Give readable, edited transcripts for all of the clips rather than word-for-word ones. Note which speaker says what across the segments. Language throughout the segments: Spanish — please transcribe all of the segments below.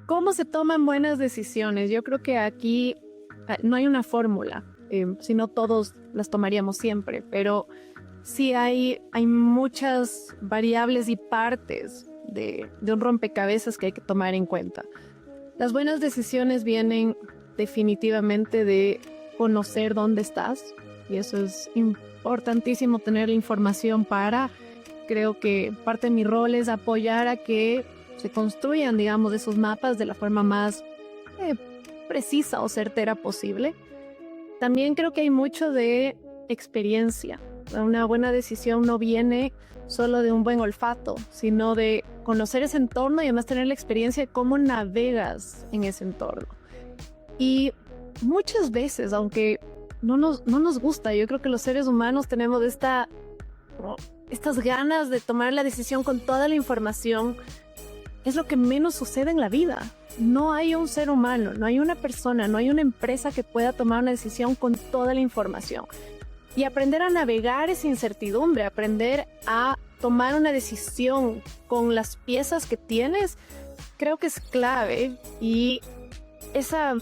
Speaker 1: ¿Cómo se toman buenas decisiones? Yo creo que aquí no hay una fórmula, si no todos las tomaríamos siempre, pero sí hay muchas variables y partes de un rompecabezas que hay que tomar en cuenta. Las buenas decisiones vienen definitivamente de conocer dónde estás, y eso es importantísimo, tener la información para. Creo que parte de mi rol es apoyar a que se construyan, digamos, esos mapas de la forma más eh, precisa o certera posible. También creo que hay mucho de experiencia. Una buena decisión no viene solo de un buen olfato, sino de conocer ese entorno y además tener la experiencia de cómo navegas en ese entorno. Y muchas veces, aunque no nos gusta, yo creo que los seres humanos tenemos estas ganas de tomar la decisión con toda la información. Es lo que menos sucede en la vida. No hay un ser humano, no hay una persona, no hay una empresa que pueda tomar una decisión con toda la información. Y aprender a navegar esa incertidumbre, aprender a tomar una decisión con las piezas que tienes, creo que es clave. Y esa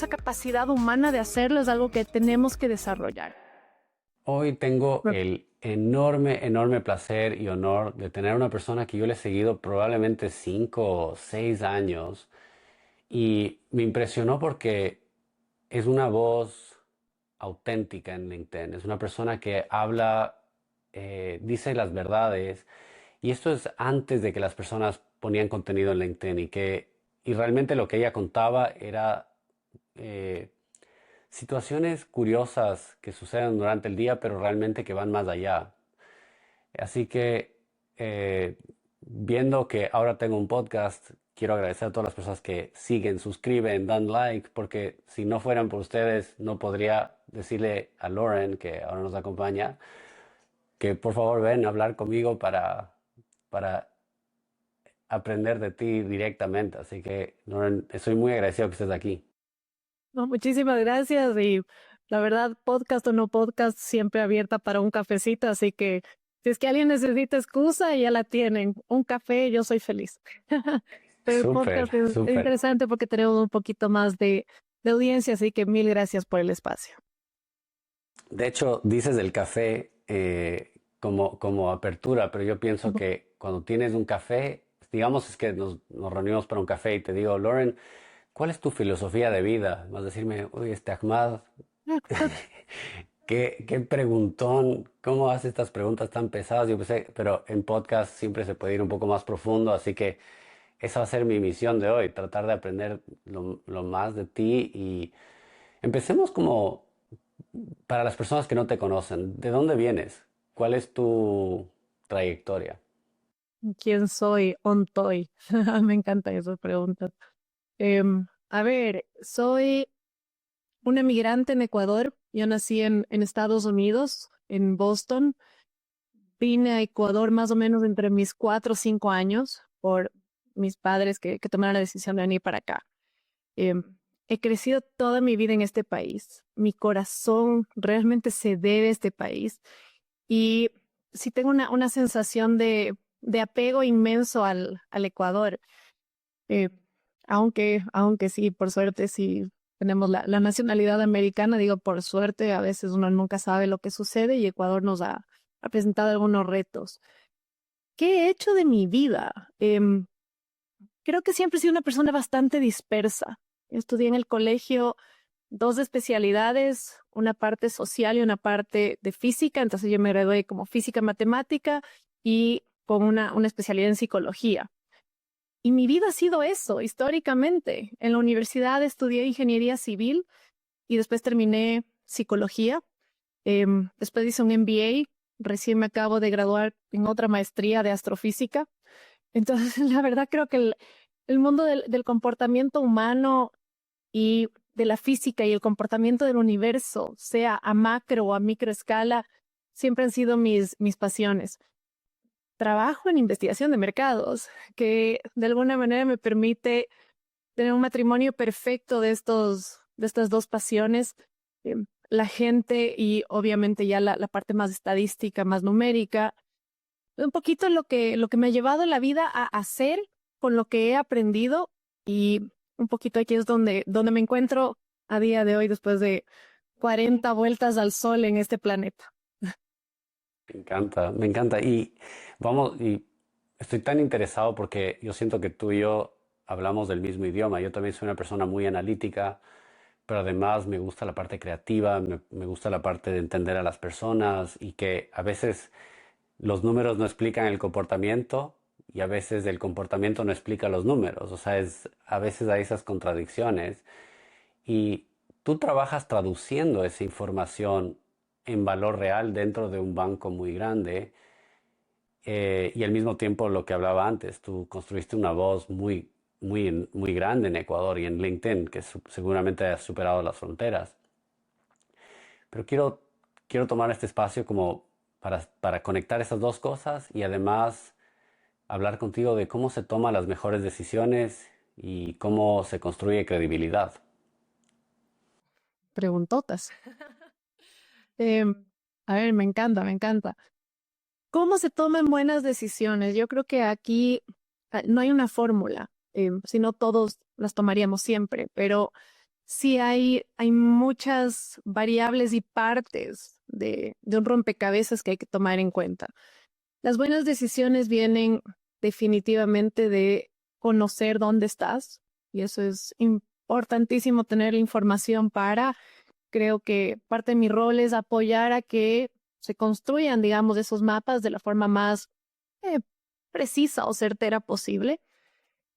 Speaker 1: capacidad humana de hacerlo es algo que tenemos que desarrollar.
Speaker 2: Hoy tengo el enorme placer y honor de tener una persona que yo le he seguido probablemente 5 o 6 años y me impresionó porque es una voz auténtica en LinkedIn. Es una persona que habla, dice las verdades, y esto es antes de que las personas ponían contenido en LinkedIn y realmente lo que ella contaba era eh, situaciones curiosas que suceden durante el día, pero realmente que van más allá. Así que viendo que ahora tengo un podcast, quiero agradecer a todas las personas que siguen, suscriben, dan like, porque si no fueran por ustedes, no podría decirle a Lauren, que ahora nos acompaña, que por favor ven a hablar conmigo para aprender de ti directamente. Así que, Lauren, estoy muy agradecido que estés aquí.
Speaker 1: No, muchísimas gracias, y la verdad, podcast o no podcast, siempre abierta para un cafecito, así que si es que alguien necesita excusa, ya la tienen. Un café, yo soy feliz. Pero el
Speaker 2: Súper,
Speaker 1: podcast es
Speaker 2: súper.
Speaker 1: interesante porque tenemos un poquito más de audiencia, así que mil gracias por el espacio.
Speaker 2: De hecho, dices del café como apertura, pero yo pienso
Speaker 1: Ujú.
Speaker 2: que cuando tienes un café, digamos es que nos reunimos para un café y te digo, Lauren, ¿cuál es tu filosofía de vida? Vas a decirme, uy, Ahmad, qué preguntón, ¿cómo hace estas preguntas tan pesadas? Yo pensé, pero en podcast siempre se puede ir un poco más profundo, así que esa va a ser mi misión de hoy, tratar de aprender lo más de ti y empecemos como para las personas que no te conocen, ¿de dónde vienes? ¿Cuál es tu trayectoria?
Speaker 1: ¿Quién soy? Ontoy. Me encantan esas preguntas. A ver, soy una migrante en Ecuador. Yo nací en Estados Unidos, en Boston. Vine a Ecuador más o menos entre mis 4 o 5 años por mis padres que tomaron la decisión de venir para acá. Em, He crecido toda mi vida en este país. Mi corazón realmente se debe a este país. Y sí tengo una sensación de apego inmenso al Ecuador. Eh, aunque sí, por suerte, sí tenemos la nacionalidad americana, digo, por suerte, a veces uno nunca sabe lo que sucede y Ecuador nos ha presentado algunos retos. ¿Qué he hecho de mi vida? Creo que siempre he sido una persona bastante dispersa. Estudié en el colegio dos especialidades, una parte social y una parte de física. Entonces yo me gradué como física matemática y con una especialidad en psicología. Y mi vida ha sido eso, históricamente. En la universidad estudié ingeniería civil y después terminé psicología. Después hice un MBA. Recién me acabo de graduar en otra maestría de astrofísica. Entonces, la verdad creo que el mundo del comportamiento humano y de la física y el comportamiento del universo, sea a macro o a micro escala, siempre han sido mis pasiones. Trabajo en investigación de mercados, que de alguna manera me permite tener un matrimonio perfecto de estas dos pasiones. La gente y obviamente ya la parte más estadística, más numérica, un poquito lo que me ha llevado la vida a hacer con lo que he aprendido Y un poquito aquí es donde me encuentro a día de hoy después de 40 vueltas al sol en este planeta.
Speaker 2: Me encanta, me encanta. Y estoy tan interesado porque yo siento que tú y yo hablamos del mismo idioma. Yo también soy una persona muy analítica, pero además me gusta la parte creativa, me gusta la parte de entender a las personas y que a veces los números no explican el comportamiento y a veces el comportamiento no explica los números. O sea, a veces hay esas contradicciones y tú trabajas traduciendo esa información en valor real dentro de un banco muy grande y al mismo tiempo lo que hablaba antes, tú construiste una voz muy grande en Ecuador y en LinkedIn, que seguramente ha superado las fronteras. Pero quiero tomar este espacio como para conectar esas dos cosas y además hablar contigo de cómo se toman las mejores decisiones y cómo se construye credibilidad.
Speaker 1: Preguntotas. A ver, me encanta, me encanta. ¿Cómo se toman buenas decisiones? Yo creo que aquí no hay una fórmula, si no todos las tomaríamos siempre, pero sí hay muchas variables y partes de un rompecabezas que hay que tomar en cuenta. Las buenas decisiones vienen definitivamente de conocer dónde estás, y eso es importantísimo tener la información para. Creo que parte de mi rol es apoyar a que se construyan, digamos, esos mapas de la forma más eh, precisa o certera posible.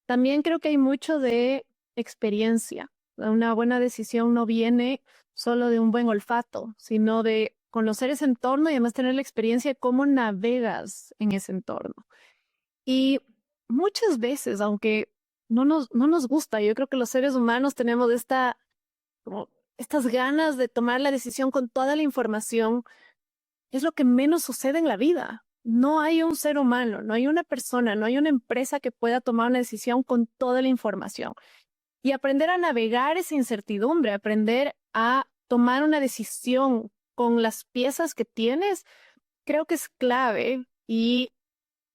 Speaker 1: También creo que hay mucho de experiencia. Una buena decisión no viene solo de un buen olfato, sino de conocer ese entorno y además tener la experiencia de cómo navegas en ese entorno. Y muchas veces, aunque no nos gusta, yo creo que los seres humanos tenemos como estas ganas de tomar la decisión con toda la información, es lo que menos sucede en la vida. No hay un ser humano, no hay una persona, no hay una empresa que pueda tomar una decisión con toda la información. Y aprender a navegar esa incertidumbre, aprender a tomar una decisión con las piezas que tienes, creo que es clave. Y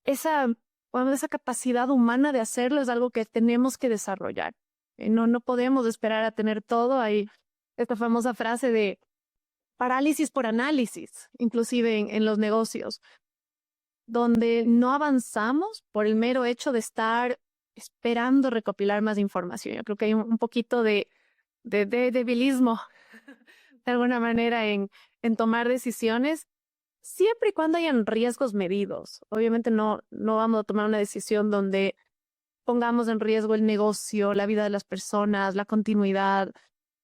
Speaker 1: esa, bueno, esa capacidad humana de hacerlo es algo que tenemos que desarrollar. No podemos esperar a tener todo. Hay esta famosa frase de parálisis por análisis, inclusive en los negocios, donde no avanzamos por el mero hecho de estar esperando recopilar más información. Yo creo que hay un poquito de debilismo, de alguna manera, en tomar decisiones, siempre y cuando hayan riesgos medidos. Obviamente no vamos a tomar una decisión donde pongamos en riesgo el negocio, la vida de las personas, la continuidad.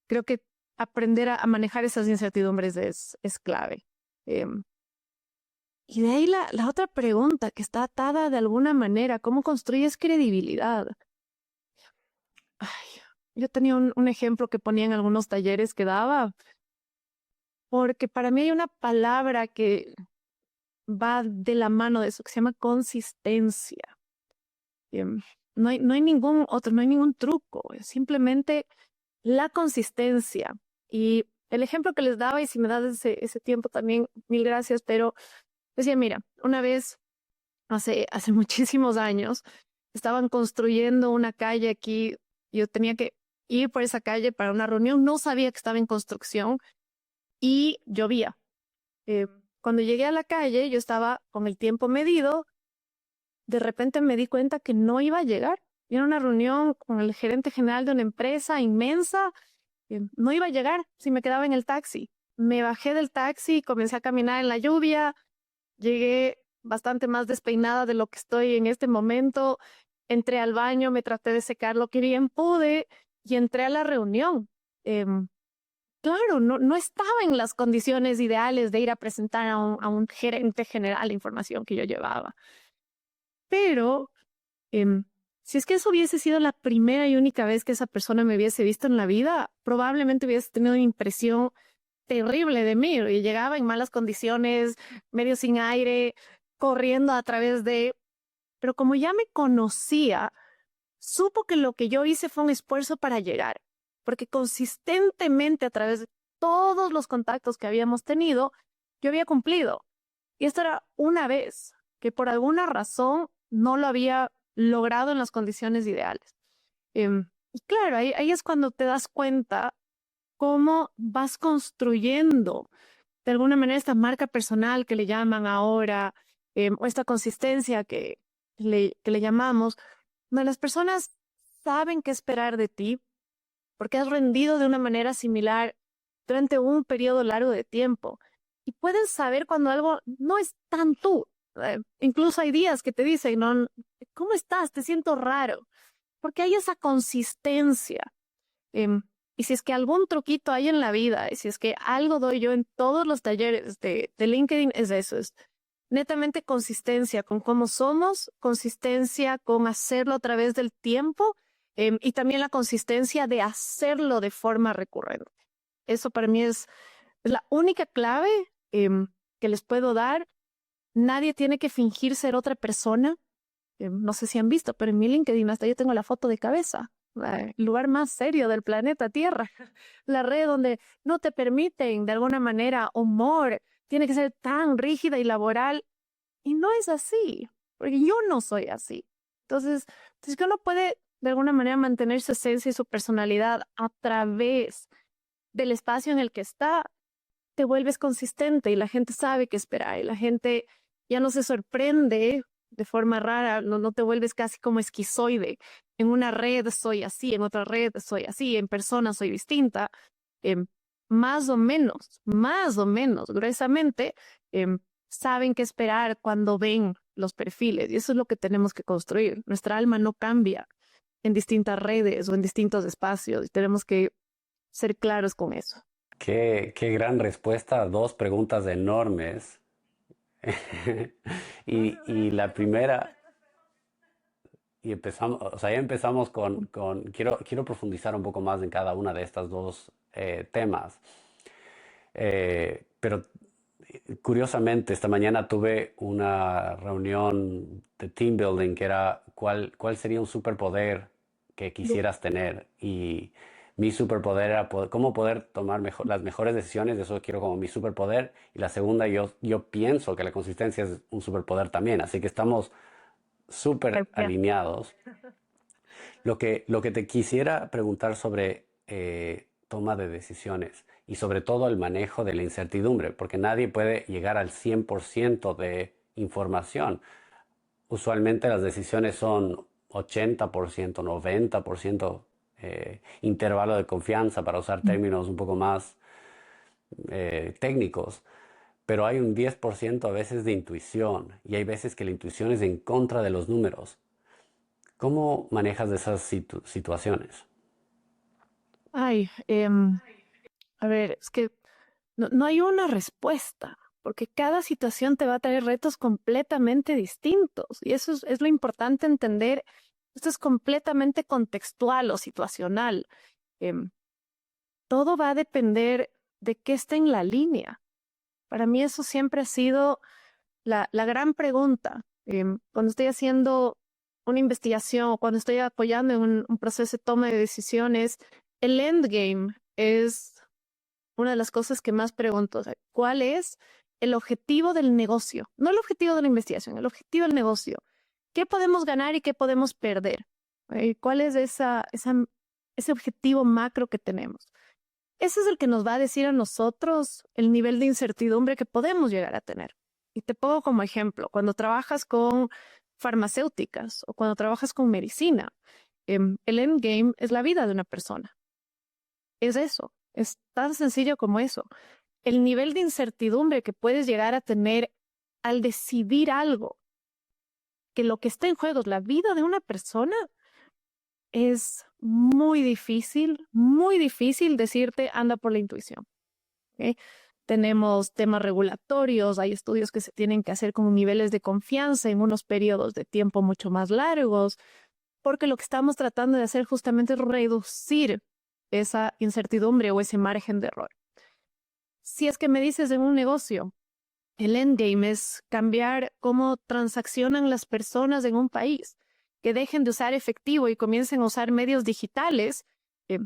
Speaker 1: Creo que aprender a manejar esas incertidumbres es clave. Em, y de ahí la otra pregunta que está atada de alguna manera, ¿cómo construyes credibilidad? Ay, yo tenía un ejemplo que ponía en algunos talleres que daba, porque para mí hay una palabra que va de la mano de eso, que se llama consistencia. Em, no hay ningún otro, no hay ningún truco, es simplemente la consistencia. Y el ejemplo que les daba, y si me das ese tiempo también, mil gracias, pero decía, mira, una vez, hace muchísimos años, estaban construyendo una calle aquí, yo tenía que ir por esa calle para una reunión, no sabía que estaba en construcción y llovía. Eh, Cuando llegué a la calle, yo estaba con el tiempo medido, de repente me di cuenta que no iba a llegar. Era una reunión con el gerente general de una empresa inmensa. No iba a llegar si me quedaba en el taxi. Me bajé del taxi, comencé a caminar en la lluvia, llegué bastante más despeinada de lo que estoy en este momento. Entré al baño, me traté de secar lo que bien pude y entré a la reunión. Em, claro, no estaba en las condiciones ideales de ir a presentar a un gerente general la información que yo llevaba. Pero em, si es que eso hubiese sido la primera y única vez que esa persona me hubiese visto en la vida, probablemente hubiese tenido una impresión terrible de mí y llegaba en malas condiciones, medio sin aire, corriendo a través de... Pero como ya me conocía, supo que lo que yo hice fue un esfuerzo para llegar, porque consistentemente a través de todos los contactos que habíamos tenido, yo había cumplido. Y esto era una vez que por alguna razón no lo había logrado en las condiciones ideales. Y claro, ahí es cuando te das cuenta cómo vas construyendo de alguna manera esta marca personal que le llaman ahora, o esta consistencia que le llamamos, donde las personas saben qué esperar de ti porque has rendido de una manera similar durante un periodo largo de tiempo y pueden saber cuando algo no es tan tú. Incluso hay días que te dicen, no, ¿cómo estás? Te siento raro, porque hay esa consistencia. Em, y si es que algún truquito hay en la vida, y si es que algo doy yo en todos los talleres de LinkedIn, es eso, es netamente consistencia con cómo somos, consistencia con hacerlo a través del tiempo, y también la consistencia de hacerlo de forma recurrente. Eso para mí es la única clave que les puedo dar. Nadie tiene que fingir ser otra persona. No sé si han visto, pero en mi LinkedIn hasta yo tengo la foto de cabeza. El lugar más serio del planeta Tierra. La red donde no te permiten de alguna manera humor. Tiene que ser tan rígida y laboral. Y no es así, porque yo no soy así. Entonces que uno puede de alguna manera mantener su esencia y su personalidad a través del espacio en el que está, te vuelves consistente y la gente sabe qué esperar y la gente ya no se sorprende de forma rara, no te vuelves casi como esquizoide. En una red soy así, en otra red soy así, en persona soy distinta. Em, más o menos, gruesamente, em, saben qué esperar cuando ven los perfiles y eso es lo que tenemos que construir. Nuestra alma no cambia en distintas redes o en distintos espacios y tenemos que ser claros con eso.
Speaker 2: Qué gran respuesta, dos preguntas enormes. Y la primera, y empezamos, o sea, ya empezamos quiero profundizar un poco más en cada una de estas dos temas. Pero curiosamente, esta mañana tuve una reunión de team building que era cuál sería un superpoder que quisieras tener. Y mi superpoder era cómo poder tomar las mejores decisiones. Eso quiero como mi superpoder. Y la segunda, yo pienso que la consistencia es un superpoder también. Así que estamos súper
Speaker 1: Gracias.
Speaker 2: alineados. Lo que te quisiera preguntar sobre toma de decisiones y sobre todo el manejo de la incertidumbre, porque nadie puede llegar al 100% de información. Usualmente las decisiones son 80%, 90% intervalo de confianza, para usar términos un poco más técnicos. Pero hay un 10% a veces de intuición y hay veces que la intuición es en contra de los números. ¿Cómo manejas esas situaciones?
Speaker 1: Ay, a ver, es que no hay una respuesta, porque cada situación te va a traer retos completamente distintos. Y eso es lo importante entender. Esto es completamente contextual o situacional. Em, Todo va a depender de qué esté en la línea. Para mí eso siempre ha sido la gran pregunta. Cuando estoy haciendo una investigación o cuando estoy apoyando en un proceso de toma de decisiones, el endgame es una de las cosas que más pregunto. O sea, ¿cuál es el objetivo del negocio? No el objetivo de la investigación, el objetivo del negocio. ¿Qué podemos ganar y qué podemos perder? ¿Cuál es ese objetivo macro que tenemos? Ese es el que nos va a decir a nosotros el nivel de incertidumbre que podemos llegar a tener. Y te pongo como ejemplo, cuando trabajas con farmacéuticas o cuando trabajas con medicina, el endgame es la vida de una persona. Es eso, es tan sencillo como eso. El nivel de incertidumbre que puedes llegar a tener al decidir algo, que lo que está en juego es la vida de una persona, es muy difícil decirte anda por la intuición. ¿Ok? Tenemos temas regulatorios, hay estudios que se tienen que hacer con niveles de confianza en unos periodos de tiempo mucho más largos, porque lo que estamos tratando de hacer justamente es reducir esa incertidumbre o ese margen de error. Si es que me dices en un negocio, el endgame es cambiar cómo transaccionan las personas en un país, que dejen de usar efectivo y comiencen a usar medios digitales.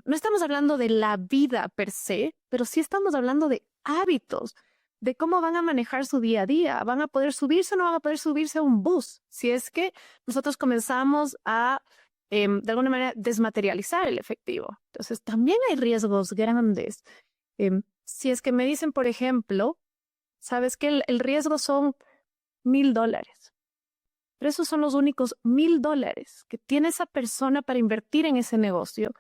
Speaker 1: No estamos hablando de la vida per se, pero sí estamos hablando de hábitos, de cómo van a manejar su día a día. ¿Van a poder subirse o no van a poder subirse a un bus? Si es que nosotros comenzamos a de alguna manera desmaterializar el efectivo. Entonces, también hay riesgos grandes. Si es que me dicen, por ejemplo, sabes que el riesgo son $1,000, pero esos son los únicos $1,000 que tiene esa persona para invertir en ese negocio,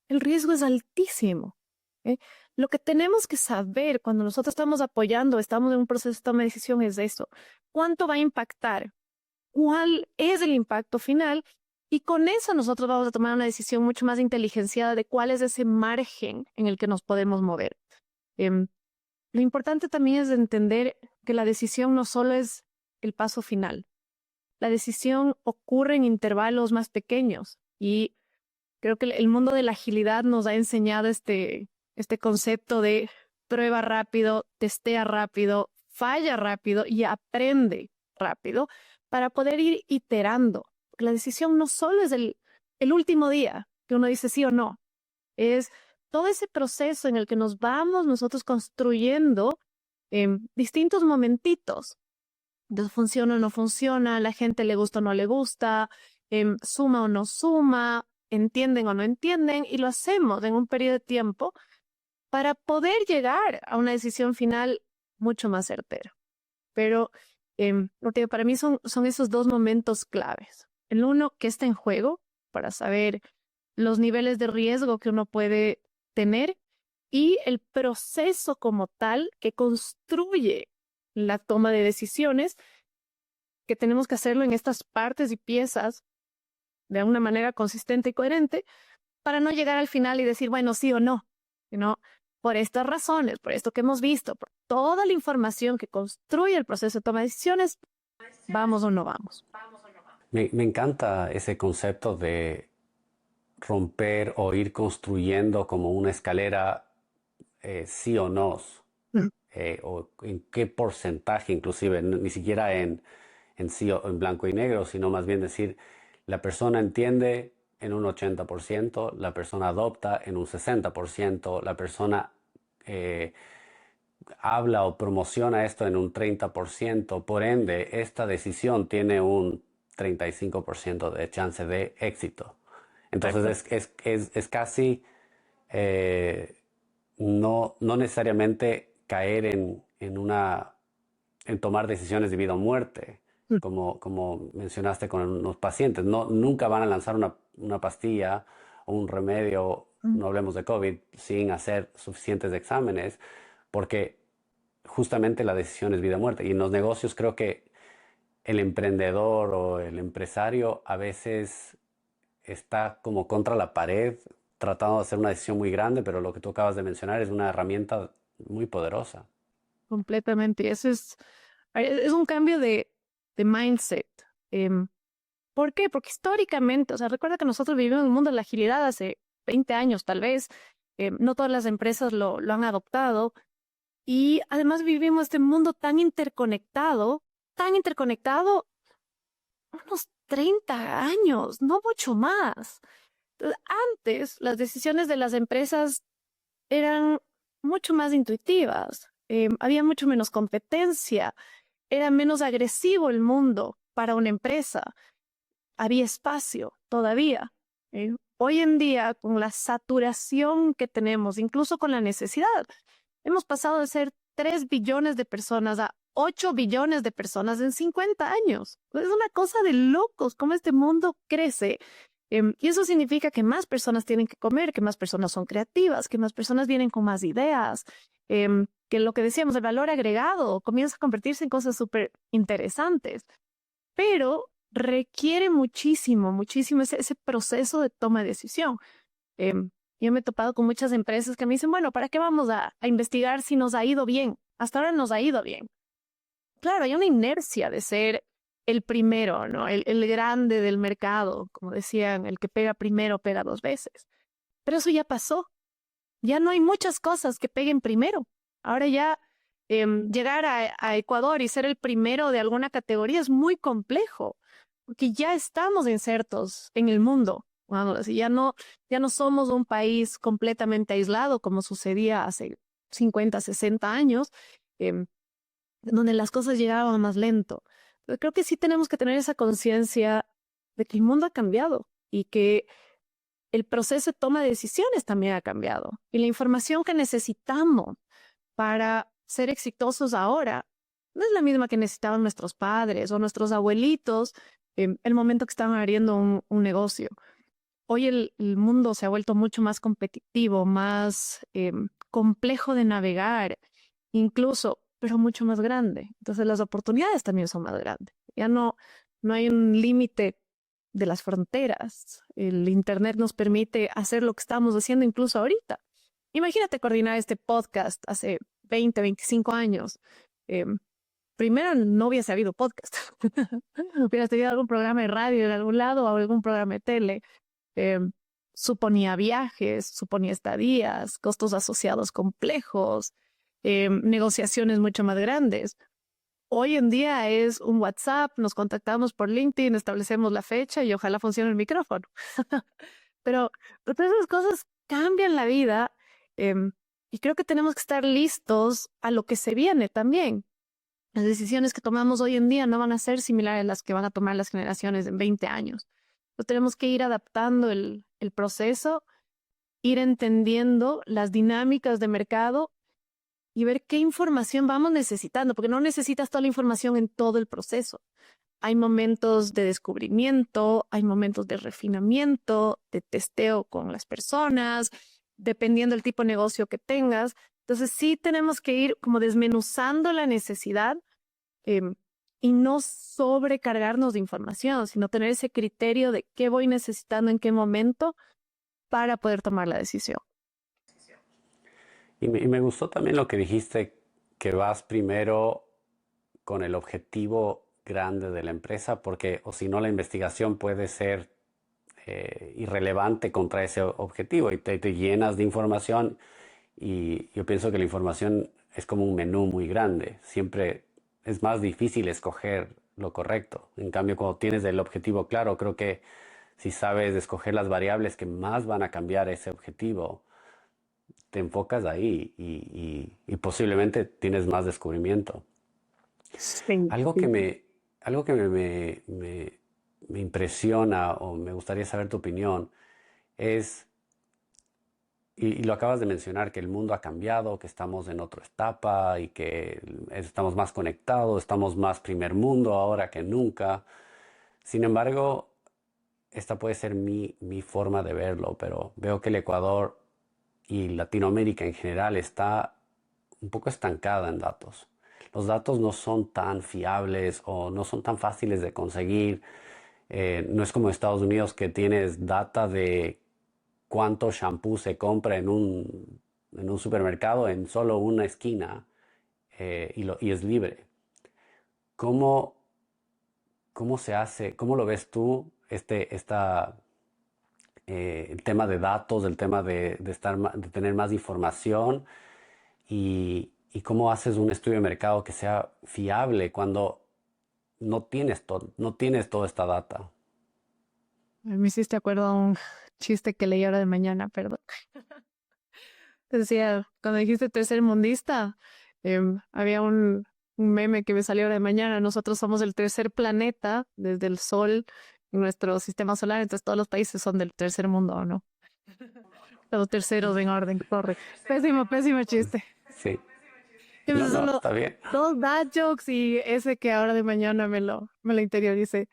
Speaker 1: el riesgo es altísimo. ¿Eh? Lo que tenemos que saber cuando nosotros estamos apoyando, estamos en un proceso de toma de decisión es eso. ¿Cuánto va a impactar? ¿Cuál es el impacto final? Y con eso nosotros vamos a tomar una decisión mucho más inteligenciada de cuál es ese margen en el que nos podemos mover. Lo importante también es entender que la decisión no solo es el paso final. La decisión ocurre en intervalos más pequeños y creo que el mundo de la agilidad nos ha enseñado este concepto de prueba rápido, testea rápido, falla rápido y aprende rápido para poder ir iterando. Porque la decisión no solo es el último día que uno dice sí o no, es todo ese proceso en el que nos vamos nosotros construyendo distintos momentitos. Entonces, funciona o no funciona, la gente le gusta o no le gusta, suma o no suma, entienden o no entienden, y lo hacemos en un periodo de tiempo para poder llegar a una decisión final mucho más certera. Pero para mí son esos dos momentos claves. El uno, que está en juego para saber los niveles de riesgo que uno puede tener y el proceso como tal que construye la toma de decisiones, que tenemos que hacerlo en estas partes y piezas de una manera consistente y coherente para no llegar al final y decir, bueno, sí o no, sino por estas razones, por esto que hemos visto, por toda la información que construye el proceso de toma de decisiones, vamos o no vamos.
Speaker 2: Me encanta ese concepto de romper o ir construyendo como una escalera sí o no, o en qué porcentaje inclusive, ni siquiera en sí o en blanco y negro, sino más bien decir, la persona entiende en un 80%, la persona adopta en un 60%, la persona habla o promociona esto en un 30%, por ende, esta decisión tiene un 35% de chance de éxito. Entonces es casi no necesariamente caer en tomar decisiones de vida o muerte, como mencionaste con los pacientes. Nunca van a lanzar una pastilla o un remedio, no hablemos de COVID, sin hacer suficientes exámenes, porque justamente la decisión es vida o muerte. Y en los negocios creo que el emprendedor o el empresario a veces está como contra la pared tratando de hacer una decisión muy grande, pero lo que tú acabas de mencionar es una herramienta muy poderosa.
Speaker 1: Completamente. Eso es un cambio de mindset. ¿Por qué? Porque históricamente, o sea, recuerda que nosotros vivimos en el mundo de la agilidad hace 20 años, tal vez. No todas las empresas lo han adoptado. Y además vivimos este mundo tan interconectado, unos 30 años, no mucho más. Entonces, antes, las decisiones de las empresas eran mucho más intuitivas, había mucho menos competencia, era menos agresivo el mundo para una empresa, había espacio todavía. Hoy en día, con la saturación que tenemos, incluso con la necesidad, hemos pasado de ser 3 billones de personas a 8 billones de personas en 50 años. Es una cosa de locos cómo este mundo crece. Y eso significa que más personas tienen que comer, que más personas son creativas, que más personas vienen con más ideas, que lo que decíamos, el valor agregado comienza a convertirse en cosas súper interesantes. Pero requiere muchísimo ese proceso de toma de decisión. Yo me he topado con muchas empresas que me dicen, bueno, ¿para qué vamos a investigar si nos ha ido bien? Hasta ahora nos ha ido bien. Claro, hay una inercia de ser el primero, ¿no? El grande del mercado, como decían, el que pega primero pega 2 veces. Pero eso ya pasó. Ya no hay muchas cosas que peguen primero. Ahora ya llegar a Ecuador y ser el primero de alguna categoría es muy complejo, porque ya estamos insertos en el mundo. Bueno, así ya no somos un país completamente aislado como sucedía hace 50, 60 años, donde las cosas llegaban más lento. Pero creo que sí tenemos que tener esa conciencia de que el mundo ha cambiado y que el proceso de toma de decisiones también ha cambiado. Y la información que necesitamos para ser exitosos ahora no es la misma que necesitaban nuestros padres o nuestros abuelitos en el momento que estaban abriendo un negocio. Hoy el mundo se ha vuelto mucho más competitivo, más complejo de navegar, incluso, pero mucho más grande. Entonces las oportunidades también son más grandes. Ya no hay un límite de las fronteras. El Internet nos permite hacer lo que estamos haciendo incluso ahorita. Imagínate coordinar este podcast hace 20, 25 años. Em, Primero no hubiese habido podcast. Hubieras tenido algún programa de radio en algún lado o algún programa de tele. Em, Suponía viajes, suponía estadías, costos asociados complejos, negociaciones mucho más grandes. Hoy en día es un WhatsApp, nos contactamos por LinkedIn, establecemos la fecha y ojalá funcione el micrófono. Pero todas esas cosas cambian la vida, em, y creo que tenemos que estar listos a lo que se viene también. Las decisiones que tomamos hoy en día no van a ser similares a las que van a tomar las generaciones en 20 años. Entonces tenemos que ir adaptando el proceso, ir entendiendo las dinámicas de mercado y ver qué información vamos necesitando, porque no necesitas toda la información en todo el proceso. Hay momentos de descubrimiento, hay momentos de refinamiento, de testeo con las personas, dependiendo del tipo de negocio que tengas. Entonces sí tenemos que ir como desmenuzando la necesidad, em, y no sobrecargarnos de información, sino tener ese criterio de qué voy necesitando en qué momento para poder tomar la decisión.
Speaker 2: Y me gustó también lo que dijiste, que vas primero con el objetivo grande de la empresa, porque o si no la investigación puede ser irrelevante contra ese objetivo y te llenas de información y yo pienso que la información es como un menú muy grande, siempre es más difícil escoger lo correcto. En cambio, cuando tienes el objetivo claro, creo que si sabes escoger las variables que más van a cambiar ese objetivo, te enfocas ahí y posiblemente tienes más descubrimiento.
Speaker 1: Sí,
Speaker 2: Algo que
Speaker 1: sí.
Speaker 2: algo que me impresiona o me gustaría saber tu opinión es, y lo acabas de mencionar, que el mundo ha cambiado, que estamos en otra etapa y que estamos más conectados, estamos más primer mundo ahora que nunca. Sin embargo, esta puede ser mi forma de verlo, pero veo que el Ecuador y Latinoamérica en general está un poco estancada en datos. Los datos no son tan fiables o no son tan fáciles de conseguir. No es como Estados Unidos que tienes data de cuánto shampoo se compra en un supermercado en solo una esquina, y es libre. ¿Cómo, cómo se hace, cómo lo ves tú, el tema de datos, el tema de tener más información y cómo haces un estudio de mercado que sea fiable cuando no tienes toda esta data?
Speaker 1: Me hiciste acuerdo a un chiste que leí ahora de mañana, perdón. Decía, cuando dijiste tercer mundista, había un meme que me salió ahora de mañana. Nosotros somos el tercer planeta desde el Sol en nuestro sistema solar, entonces todos los países son del tercer mundo, ¿o no? Los terceros en orden, corre. Pésimo, pésimo chiste.
Speaker 2: Sí,
Speaker 1: Yo
Speaker 2: no,
Speaker 1: me
Speaker 2: no,
Speaker 1: solo
Speaker 2: está bien.
Speaker 1: dos dad jokes y ese que ahora de mañana me lo interiorice.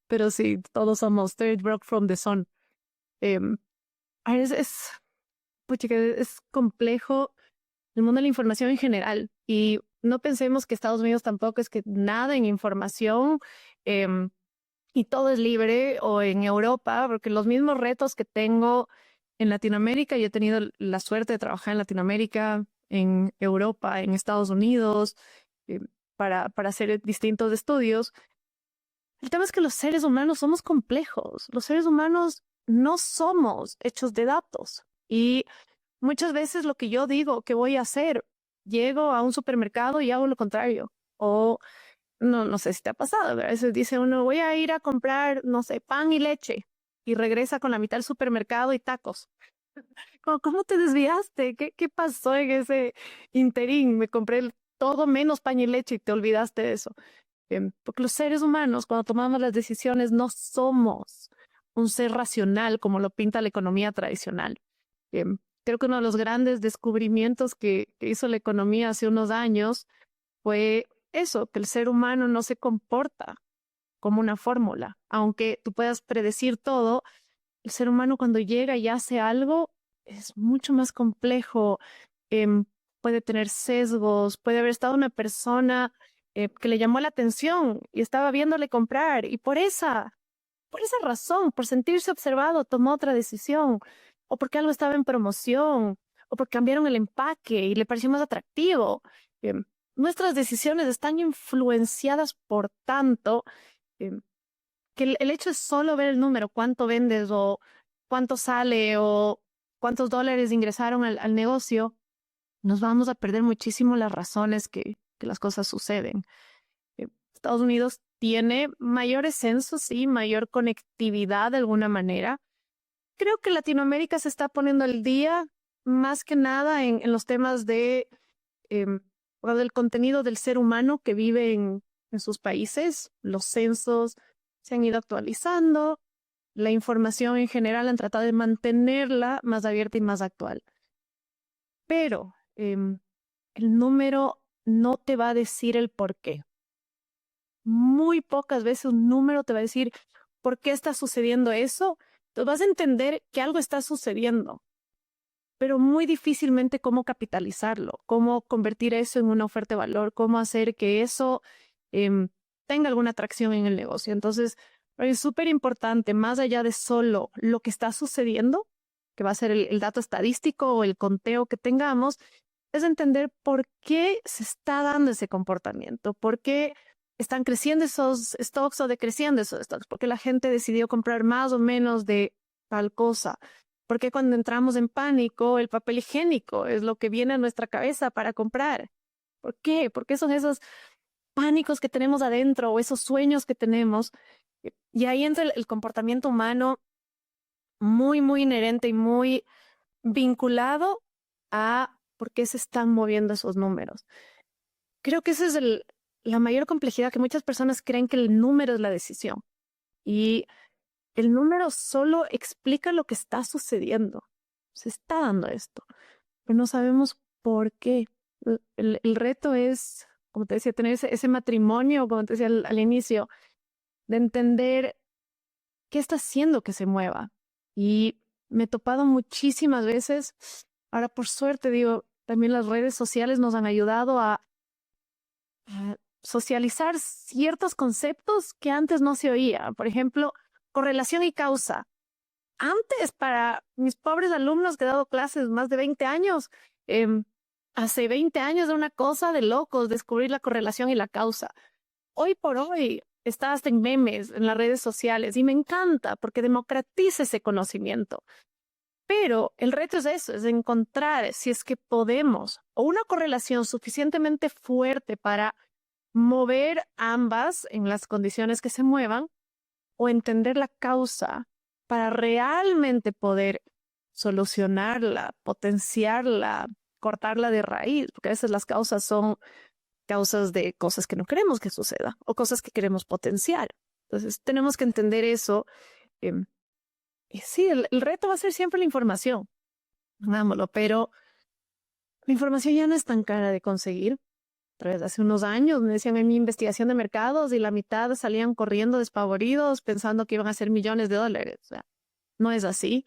Speaker 1: Pero sí, todos somos third rock from the sun. Em, a ver, puchica, es complejo el mundo de la información en general. Y no pensemos que Estados Unidos tampoco es que nada en información, em, y todo es libre, o en Europa, porque los mismos retos que tengo en Latinoamérica, yo he tenido la suerte de trabajar en Latinoamérica, en Europa, en Estados Unidos, para hacer distintos estudios. El tema es que los seres humanos somos complejos. Los seres humanos no somos hechos de datos. Y muchas veces lo que yo digo que voy a hacer, llego a un supermercado y hago lo contrario. O no sé si te ha pasado, a veces dice uno, voy a ir a comprar, no sé, pan y leche. Y regresa con la mitad del supermercado y tacos. ¿Cómo te desviaste? ¿Qué pasó en ese interín? Me compré todo menos pan y leche y te olvidaste de eso. Porque los seres humanos, cuando tomamos las decisiones, no somos un ser racional como lo pinta la economía tradicional. Creo que uno de los grandes descubrimientos que hizo la economía hace unos años fue eso, que el ser humano no se comporta como una fórmula. Aunque tú puedas predecir todo, el ser humano cuando llega y hace algo es mucho más complejo. em, Puede tener sesgos, puede haber estado una persona que le llamó la atención y estaba viéndole comprar y por esa razón, por sentirse observado, tomó otra decisión, o porque algo estaba en promoción, o porque cambiaron el empaque y le pareció más atractivo. Em, Nuestras decisiones están influenciadas por tanto em, que el hecho es solo ver el número, cuánto vendes o cuánto sale o cuántos dólares ingresaron al negocio, nos vamos a perder muchísimo las razones que las cosas suceden. Estados Unidos tiene mayores censos, sí, mayor conectividad de alguna manera. Creo que Latinoamérica se está poniendo al día más que nada en los temas em, o del contenido del ser humano que vive en sus países. Los censos se han ido actualizando, la información en general han tratado de mantenerla más abierta y más actual. Pero el número no te va a decir el por qué. Muy pocas veces un número te va a decir por qué está sucediendo eso. Tú vas a entender que algo está sucediendo, pero muy difícilmente cómo capitalizarlo, cómo convertir eso en una oferta de valor, cómo hacer que eso em, tenga alguna atracción en el negocio. Entonces, es súper importante, más allá de solo lo que está sucediendo, que va a ser el dato estadístico o el conteo que tengamos, es entender por qué se está dando ese comportamiento, por qué están creciendo esos stocks o decreciendo esos stocks, por qué la gente decidió comprar más o menos de tal cosa. Porque cuando entramos en pánico, el papel higiénico es lo que viene a nuestra cabeza para comprar. ¿Por qué? Porque son esos pánicos que tenemos adentro o esos sueños que tenemos. Y ahí entra el comportamiento humano muy, muy inherente y muy vinculado a por qué se están moviendo esos números. Creo que esa es la mayor complejidad, que muchas personas creen que el número es la decisión. Y el número solo explica lo que está sucediendo. Se está dando esto, pero no sabemos por qué. El reto es, como te decía, tener ese matrimonio, como te decía al inicio, de entender qué está haciendo que se mueva. Y me he topado muchísimas veces, ahora por suerte digo, también las redes sociales nos han ayudado a socializar ciertos conceptos que antes no se oía. Por ejemplo, correlación y causa. Antes, para mis pobres alumnos que he dado clases más de 20 años, em, hace 20 años era una cosa de locos descubrir la correlación y la causa. Hoy por hoy está hasta en memes, en las redes sociales, y me encanta porque democratiza ese conocimiento. Pero el reto es eso, es encontrar si es que podemos o una correlación suficientemente fuerte para mover ambas en las condiciones que se muevan, o entender la causa para realmente poder solucionarla, potenciarla, cortarla de raíz, porque a veces las causas son causas de cosas que no queremos que suceda o cosas que queremos potenciar. Entonces tenemos que entender eso. em, y sí, el reto va a ser siempre la información, hagámoslo, pero la información ya no es tan cara de conseguir. Otra vez, hace unos años me decían en mi investigación de mercados y la mitad salían corriendo despavoridos pensando que iban a hacer millones de dólares. O sea, no es así.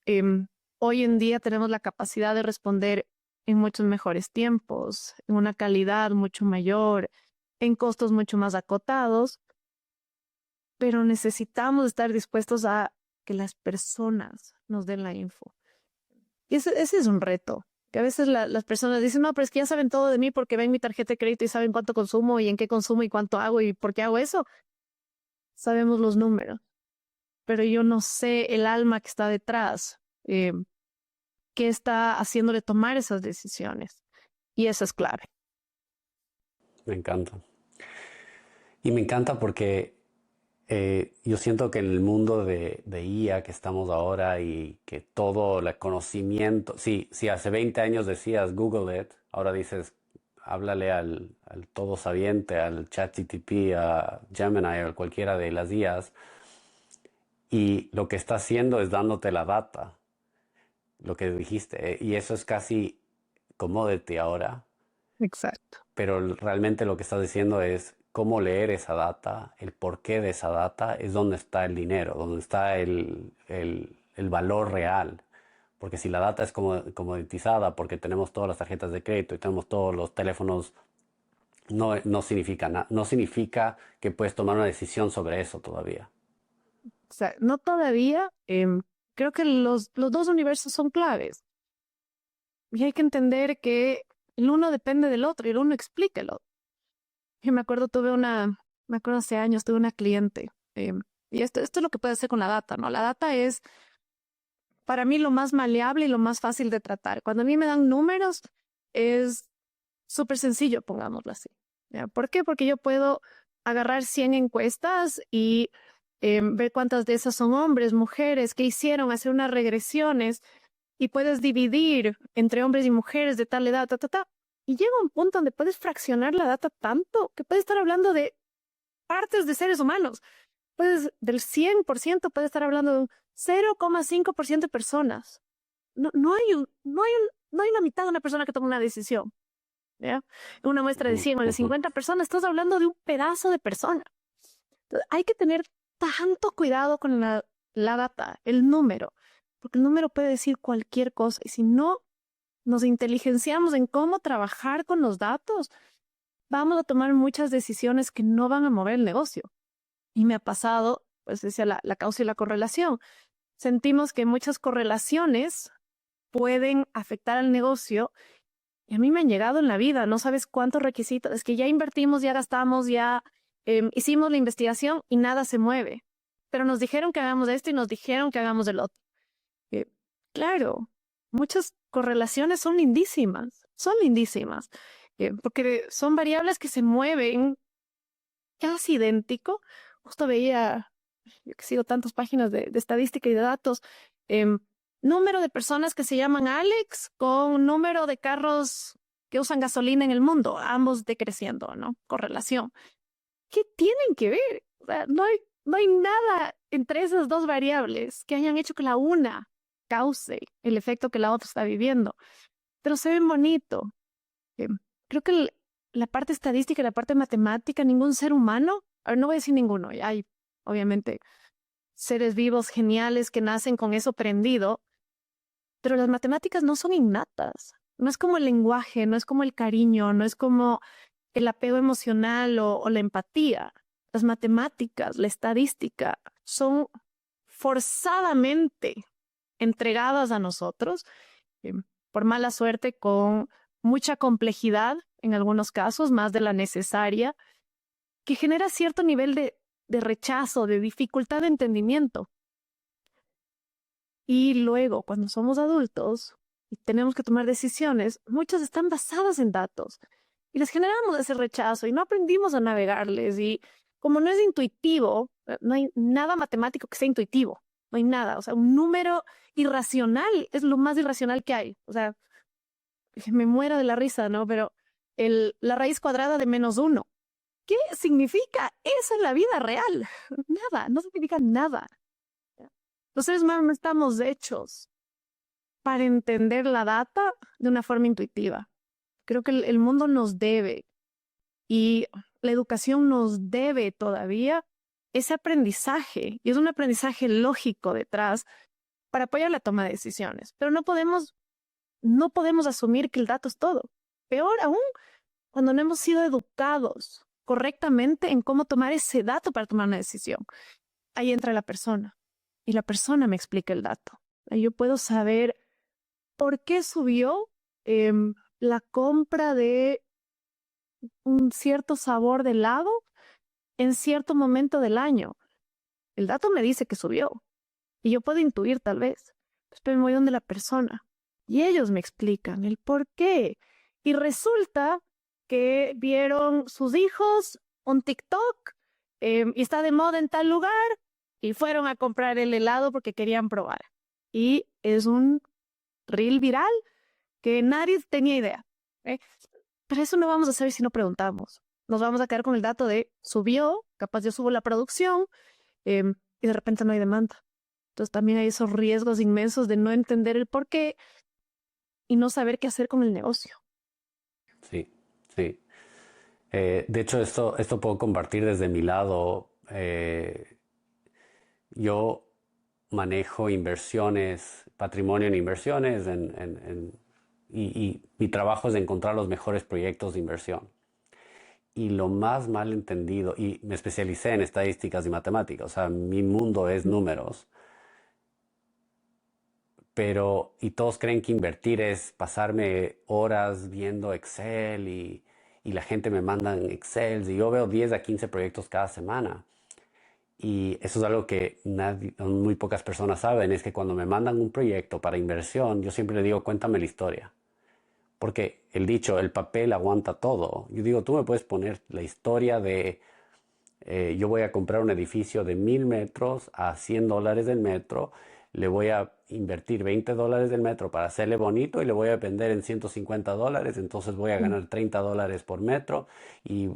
Speaker 1: Em, Hoy en día tenemos la capacidad de responder en muchos mejores tiempos, en una calidad mucho mayor, en costos mucho más acotados, pero necesitamos estar dispuestos a que las personas nos den la info. Y ese es un reto, que a veces las personas dicen, no, pero es que ya saben todo de mí porque ven mi tarjeta de crédito y saben cuánto consumo y en qué consumo y cuánto hago y por qué hago eso. Sabemos los números, pero yo no sé el alma que está detrás, qué está haciéndole tomar esas decisiones. Y eso es clave.
Speaker 2: Me encanta. Y me encanta porque yo siento que en el mundo de IA que estamos ahora y que todo el conocimiento, sí, si hace 20 años decías Google it, ahora dices háblale al todo sabiente, al ChatGPT, a Gemini o a cualquiera de las IAs, y lo que está haciendo es dándote la data, lo que dijiste, y eso es casi commodity ahora,
Speaker 1: Exacto.
Speaker 2: pero realmente lo que estás diciendo es cómo leer esa data, el porqué de esa data, es donde está el dinero, donde está el valor real. Porque si la data es comoditizada, porque tenemos todas las tarjetas de crédito y tenemos todos los teléfonos, no significa nada, no significa que puedes tomar una decisión sobre eso todavía.
Speaker 1: O sea, no todavía. Creo que los dos universos son claves. Y hay que entender que el uno depende del otro y el uno explica el otro. Yo me acuerdo hace años, tuve una cliente. Y esto es lo que puede hacer con la data, ¿no? La data es para mí lo más maleable y lo más fácil de tratar. Cuando a mí me dan números, es súper sencillo, pongámoslo así. ¿Ya? ¿Por qué? Porque yo puedo agarrar 100 encuestas y ver cuántas de esas son hombres, mujeres, qué hicieron, hacer unas regresiones y puedes dividir entre hombres y mujeres de tal edad, ta, ta, ta. Y llega un punto donde puedes fraccionar la data tanto que puedes estar hablando de partes de seres humanos. Puedes, del 100% puedes estar hablando de un 0,5% de personas. No hay la mitad de una persona que toma una decisión. ¿Ya? En una muestra de
Speaker 2: Ujú,
Speaker 1: 100 o de
Speaker 2: ujú.
Speaker 1: 50 personas, estás hablando de un pedazo de persona. Entonces, hay que tener tanto cuidado con la data, el número, porque el número puede decir cualquier cosa. Y si no nos inteligenciamos en cómo trabajar con los datos, vamos a tomar muchas decisiones que no van a mover el negocio. Y me ha pasado, pues decía la causa y la correlación. Sentimos que muchas correlaciones pueden afectar al negocio y a mí me han llegado en la vida, no sabes cuántos requisitos, es que ya invertimos, ya gastamos, ya hicimos la investigación y nada se mueve. Pero nos dijeron que hagamos esto y nos dijeron que hagamos el otro. Eh, claro, muchas correlaciones son lindísimas, porque son variables que se mueven casi idéntico. Justo veía, yo que sigo tantas páginas de estadística y de datos, em, número de personas que se llaman Alex con número de carros que usan gasolina en el mundo, ambos decreciendo, ¿no? Correlación. ¿Qué tienen que ver? O sea, no hay nada entre esas dos variables que hayan hecho que la una cause el efecto que la otra está viviendo. Pero se ven bonito. Creo que la parte estadística y la parte matemática, ningún ser humano, a ver, no voy a decir ninguno, y hay obviamente seres vivos geniales que nacen con eso prendido, pero las matemáticas no son innatas. No es como el lenguaje, no es como el cariño, no es como el apego emocional o la empatía. Las matemáticas, la estadística, son forzadamente entregadas a nosotros, eh, por mala suerte, con mucha complejidad, en algunos casos, más de la necesaria, que genera cierto nivel de rechazo, de dificultad de entendimiento. Y luego, cuando somos adultos y tenemos que tomar decisiones, muchas están basadas en datos y les generamos ese rechazo y no aprendimos a navegarles. Y como no es intuitivo, no hay nada matemático que sea intuitivo, no hay nada. O sea, un número irracional es lo más irracional que hay. O sea, me muero de la risa, ¿no? Pero la raíz cuadrada de -1, ¿qué significa eso en la vida real? Nada, no significa nada. Los seres humanos no estamos hechos para entender la data de una forma intuitiva. Creo que el mundo nos debe y la educación nos debe todavía ese aprendizaje, y es un aprendizaje lógico detrás para apoyar la toma de decisiones. Pero no podemos asumir que el dato es todo. Peor aún, cuando no hemos sido educados correctamente en cómo tomar ese dato para tomar una decisión. Ahí entra la persona y la persona me explica el dato. Ahí yo puedo saber por qué subió la compra de un cierto sabor de helado en cierto momento del año. El dato me dice que subió y yo puedo intuir tal vez, pero me voy donde la persona y ellos me explican el por qué. Y resulta que vieron sus hijos un TikTok y está de moda en tal lugar y fueron a comprar el helado porque querían probar. Y es un reel viral que nadie tenía idea. ¿Eh? Pero eso no vamos a saber si no preguntamos. Nos vamos a quedar con el dato de subió, capaz yo subo la producción, y de repente no hay demanda. Entonces también hay esos riesgos inmensos de no entender el por qué y no saber qué hacer con el negocio.
Speaker 2: Sí, sí. De hecho, esto puedo compartir desde mi lado. Yo manejo inversiones, patrimonio en inversiones, y mi trabajo es encontrar los mejores proyectos de inversión. Y lo más mal entendido, y me especialicé en estadísticas y matemáticas, o sea, mi mundo es números, pero, y todos creen que invertir es pasarme horas viendo Excel y la gente me manda en Excel y yo veo 10 a 15 proyectos cada semana. Y eso es algo que muy pocas personas saben, es que cuando me mandan un proyecto para inversión, yo siempre le digo, cuéntame la historia. Porque el dicho, el papel aguanta todo. Yo digo, tú me puedes poner la historia de, yo voy a comprar un edificio de 1000 metros a $100 del metro, le voy a invertir $20 del metro para hacerle bonito y le voy a vender en $150, entonces voy a ganar $30 por metro y,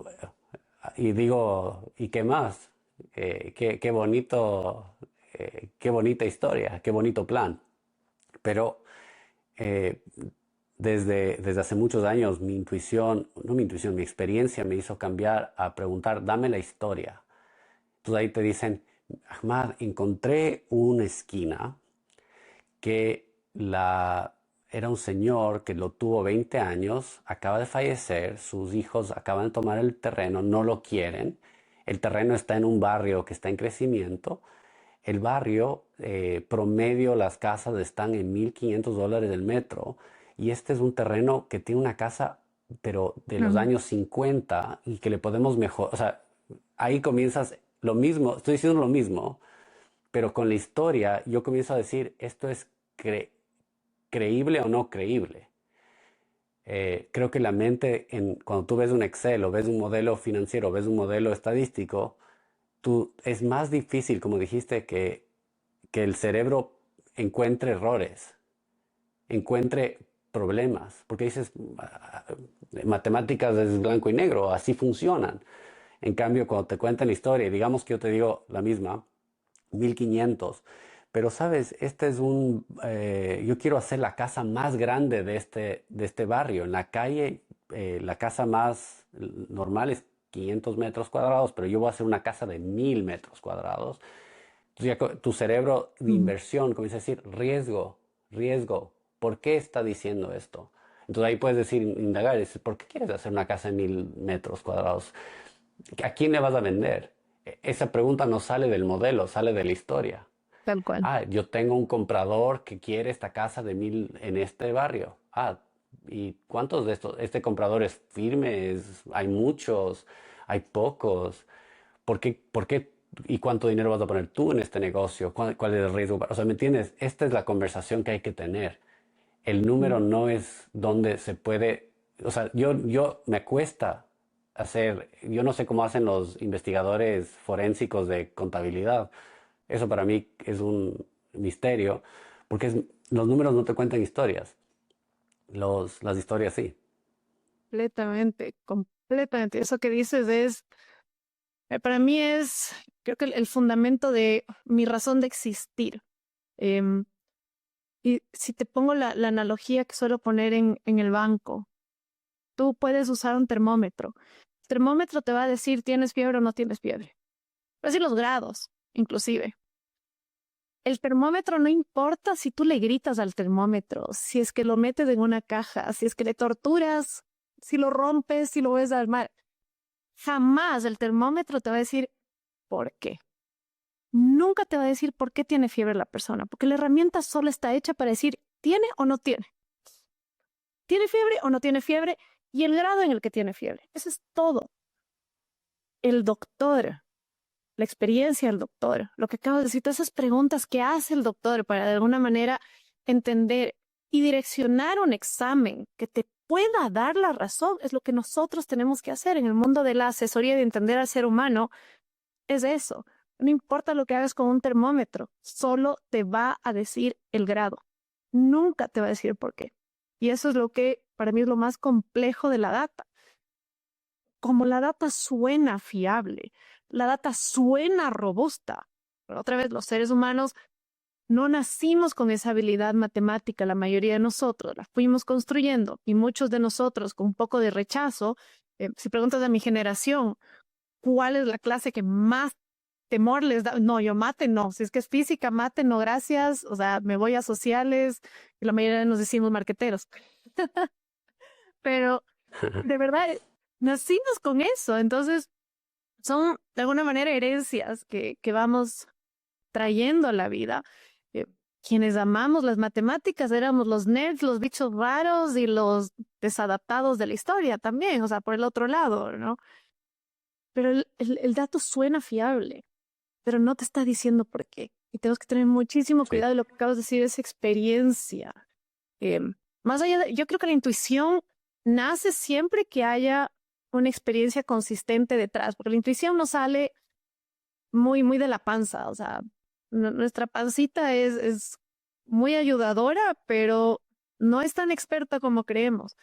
Speaker 2: y digo, ¿y qué más? Qué bonito, qué bonita historia, qué bonito plan. Pero eh, desde hace muchos años mi intuición, no mi intuición, mi experiencia me hizo cambiar a preguntar, dame la historia. Entonces ahí te dicen, Ahmad, encontré una esquina que era un señor que lo tuvo 20 años, acaba de fallecer, sus hijos acaban de tomar el terreno, no lo quieren, el terreno está en un barrio que está en crecimiento, el barrio promedio las casas están en $1500 el metro y este es un terreno que tiene una casa pero de los
Speaker 1: Ujú.
Speaker 2: años 50 y que le podemos mejorar, o sea, ahí comienzas lo mismo, estoy diciendo lo mismo, pero con la historia yo comienzo a decir, esto es creíble o no creíble. Creo que la mente, cuando tú ves un Excel o ves un modelo financiero, ves un modelo estadístico, es más difícil, como dijiste, que el cerebro encuentre errores, encuentre problemas, porque dices, matemáticas es blanco y negro, así funcionan. En cambio, cuando te cuentan la historia, digamos que yo te digo la misma, 1500. Pero sabes, yo quiero hacer la casa más grande de este barrio. En la calle, la casa más normal es 500 metros cuadrados, pero yo voy a hacer una casa de 1000 metros cuadrados. Entonces ya tu cerebro de
Speaker 1: Ujú.
Speaker 2: inversión comienza a decir riesgo, riesgo. ¿Por qué está diciendo esto? Entonces ahí puedes decir, indagar, dices, ¿por qué quieres hacer una casa de 1000 metros cuadrados? ¿A quién le vas a vender? Esa pregunta no sale del modelo, sale de la historia.
Speaker 1: Tal cual.
Speaker 2: Ah, yo tengo un comprador que quiere esta casa de 1000 en este barrio. Ah, ¿y cuántos de estos? Este comprador es firme, hay muchos, hay pocos. ¿Por qué y cuánto dinero vas a poner tú en este negocio? ¿Cuál es el riesgo? O sea, ¿me entiendes? Esta es la conversación que hay que tener. El número
Speaker 1: Ujú.
Speaker 2: no es donde se puede, o sea, yo me cuesta yo no sé cómo hacen los investigadores forensicos de contabilidad. Eso para mí es un misterio, porque los números no te cuentan historias, las historias sí.
Speaker 1: Completamente, completamente. Eso que dices es, para mí es, creo que el fundamento de mi razón de existir. Em, y si te pongo la analogía que suelo poner en el banco, tú puedes usar un termómetro. El termómetro te va a decir tienes fiebre o no tienes fiebre. Va a decir los grados, inclusive. El termómetro no importa si tú le gritas al termómetro, si es que lo metes en una caja, si es que le torturas, si lo rompes, si lo ves al mar. Jamás el termómetro te va a decir por qué. Nunca te va a decir por qué tiene fiebre la persona, porque la herramienta solo está hecha para decir tiene o no tiene. Tiene fiebre o no tiene fiebre y el grado en el que tiene fiebre. Eso es todo. El doctor, la experiencia del doctor, lo que acabo de decir, todas esas preguntas que hace el doctor para de alguna manera entender y direccionar un examen que te pueda dar la razón, es lo que nosotros tenemos que hacer en el mundo de la asesoría de entender al ser humano, es eso. No importa lo que hagas con un termómetro, solo te va a decir el grado. Nunca te va a decir por qué. Y eso es lo que para mí es lo más complejo de la data. Como la data suena fiable, la data suena robusta, Pero otra vez, los seres humanos no nacimos con esa habilidad matemática, la mayoría de nosotros la fuimos construyendo y muchos de nosotros con un poco de rechazo. Si preguntas a mi generación, ¿cuál es la clase que más temor les da? No, yo mate no. Si es que es física, mate no, gracias. O sea, me voy a sociales y la mayoría nos decimos marqueteros. Pero de verdad, nacimos con eso. Entonces, son de alguna manera herencias que vamos trayendo a la vida. Eh, Quienes amamos las matemáticas éramos los nerds, los bichos raros y los desadaptados de la historia también, o sea, por el otro lado, ¿no? Pero el dato suena fiable, pero no te está diciendo por qué. Y tenemos que tener muchísimo
Speaker 2: Sí.
Speaker 1: cuidado de lo que acabas de decir, esa experiencia. Eh, Más allá de, yo creo que la intuición nace siempre que haya una experiencia consistente detrás, porque la intuición no sale muy de la panza, o sea, nuestra pancita es muy ayudadora, pero no es tan experta como creemos.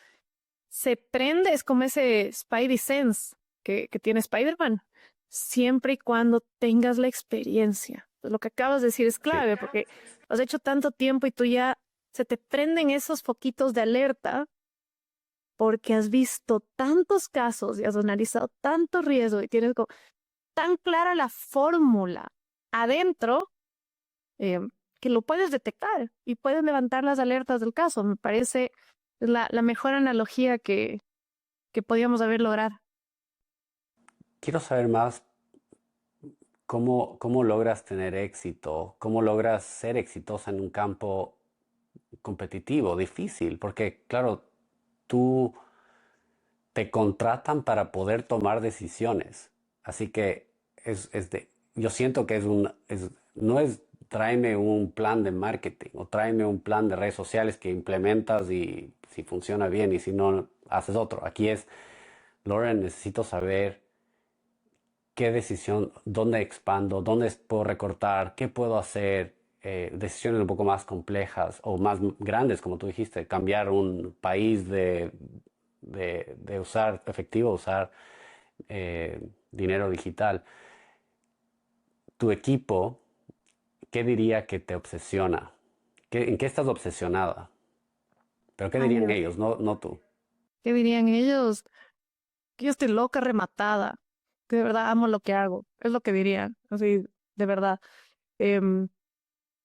Speaker 1: Se prende, es como ese Spidey Sense que tiene Spider-Man, siempre y cuando tengas la experiencia. Lo que acabas de decir es
Speaker 2: Sí.
Speaker 1: clave, porque has hecho tanto tiempo y tú ya se te prenden esos foquitos de alerta porque has visto tantos casos y has analizado tanto riesgo y tienes tan clara la fórmula adentro, eh, que lo puedes detectar y puedes levantar las alertas del caso. Me parece la mejor analogía que podíamos haber logrado.
Speaker 2: Quiero saber más cómo logras tener éxito, cómo logras ser exitosa en un campo competitivo, difícil, porque claro, tú te contratan para poder tomar decisiones. Así que yo siento que no es tráeme un plan de marketing o tráeme un plan de redes sociales que implementas y si funciona bien y si no, haces otro. Aquí es, Lauren, necesito saber qué decisión, dónde expando, dónde puedo recortar, qué puedo hacer, decisiones un poco más complejas o más grandes, como tú dijiste, cambiar un país de usar efectivo a usar dinero digital. Tu equipo, ¿qué diría que te obsesiona? ¿En qué estás obsesionada? ¿Pero qué
Speaker 1: Ay,
Speaker 2: dirían
Speaker 1: Dios,
Speaker 2: ellos, no tú?
Speaker 1: ¿qué dirían ellos? Que yo estoy loca, rematada, que de verdad amo lo que hago, es lo que dirían, así, de verdad. Em,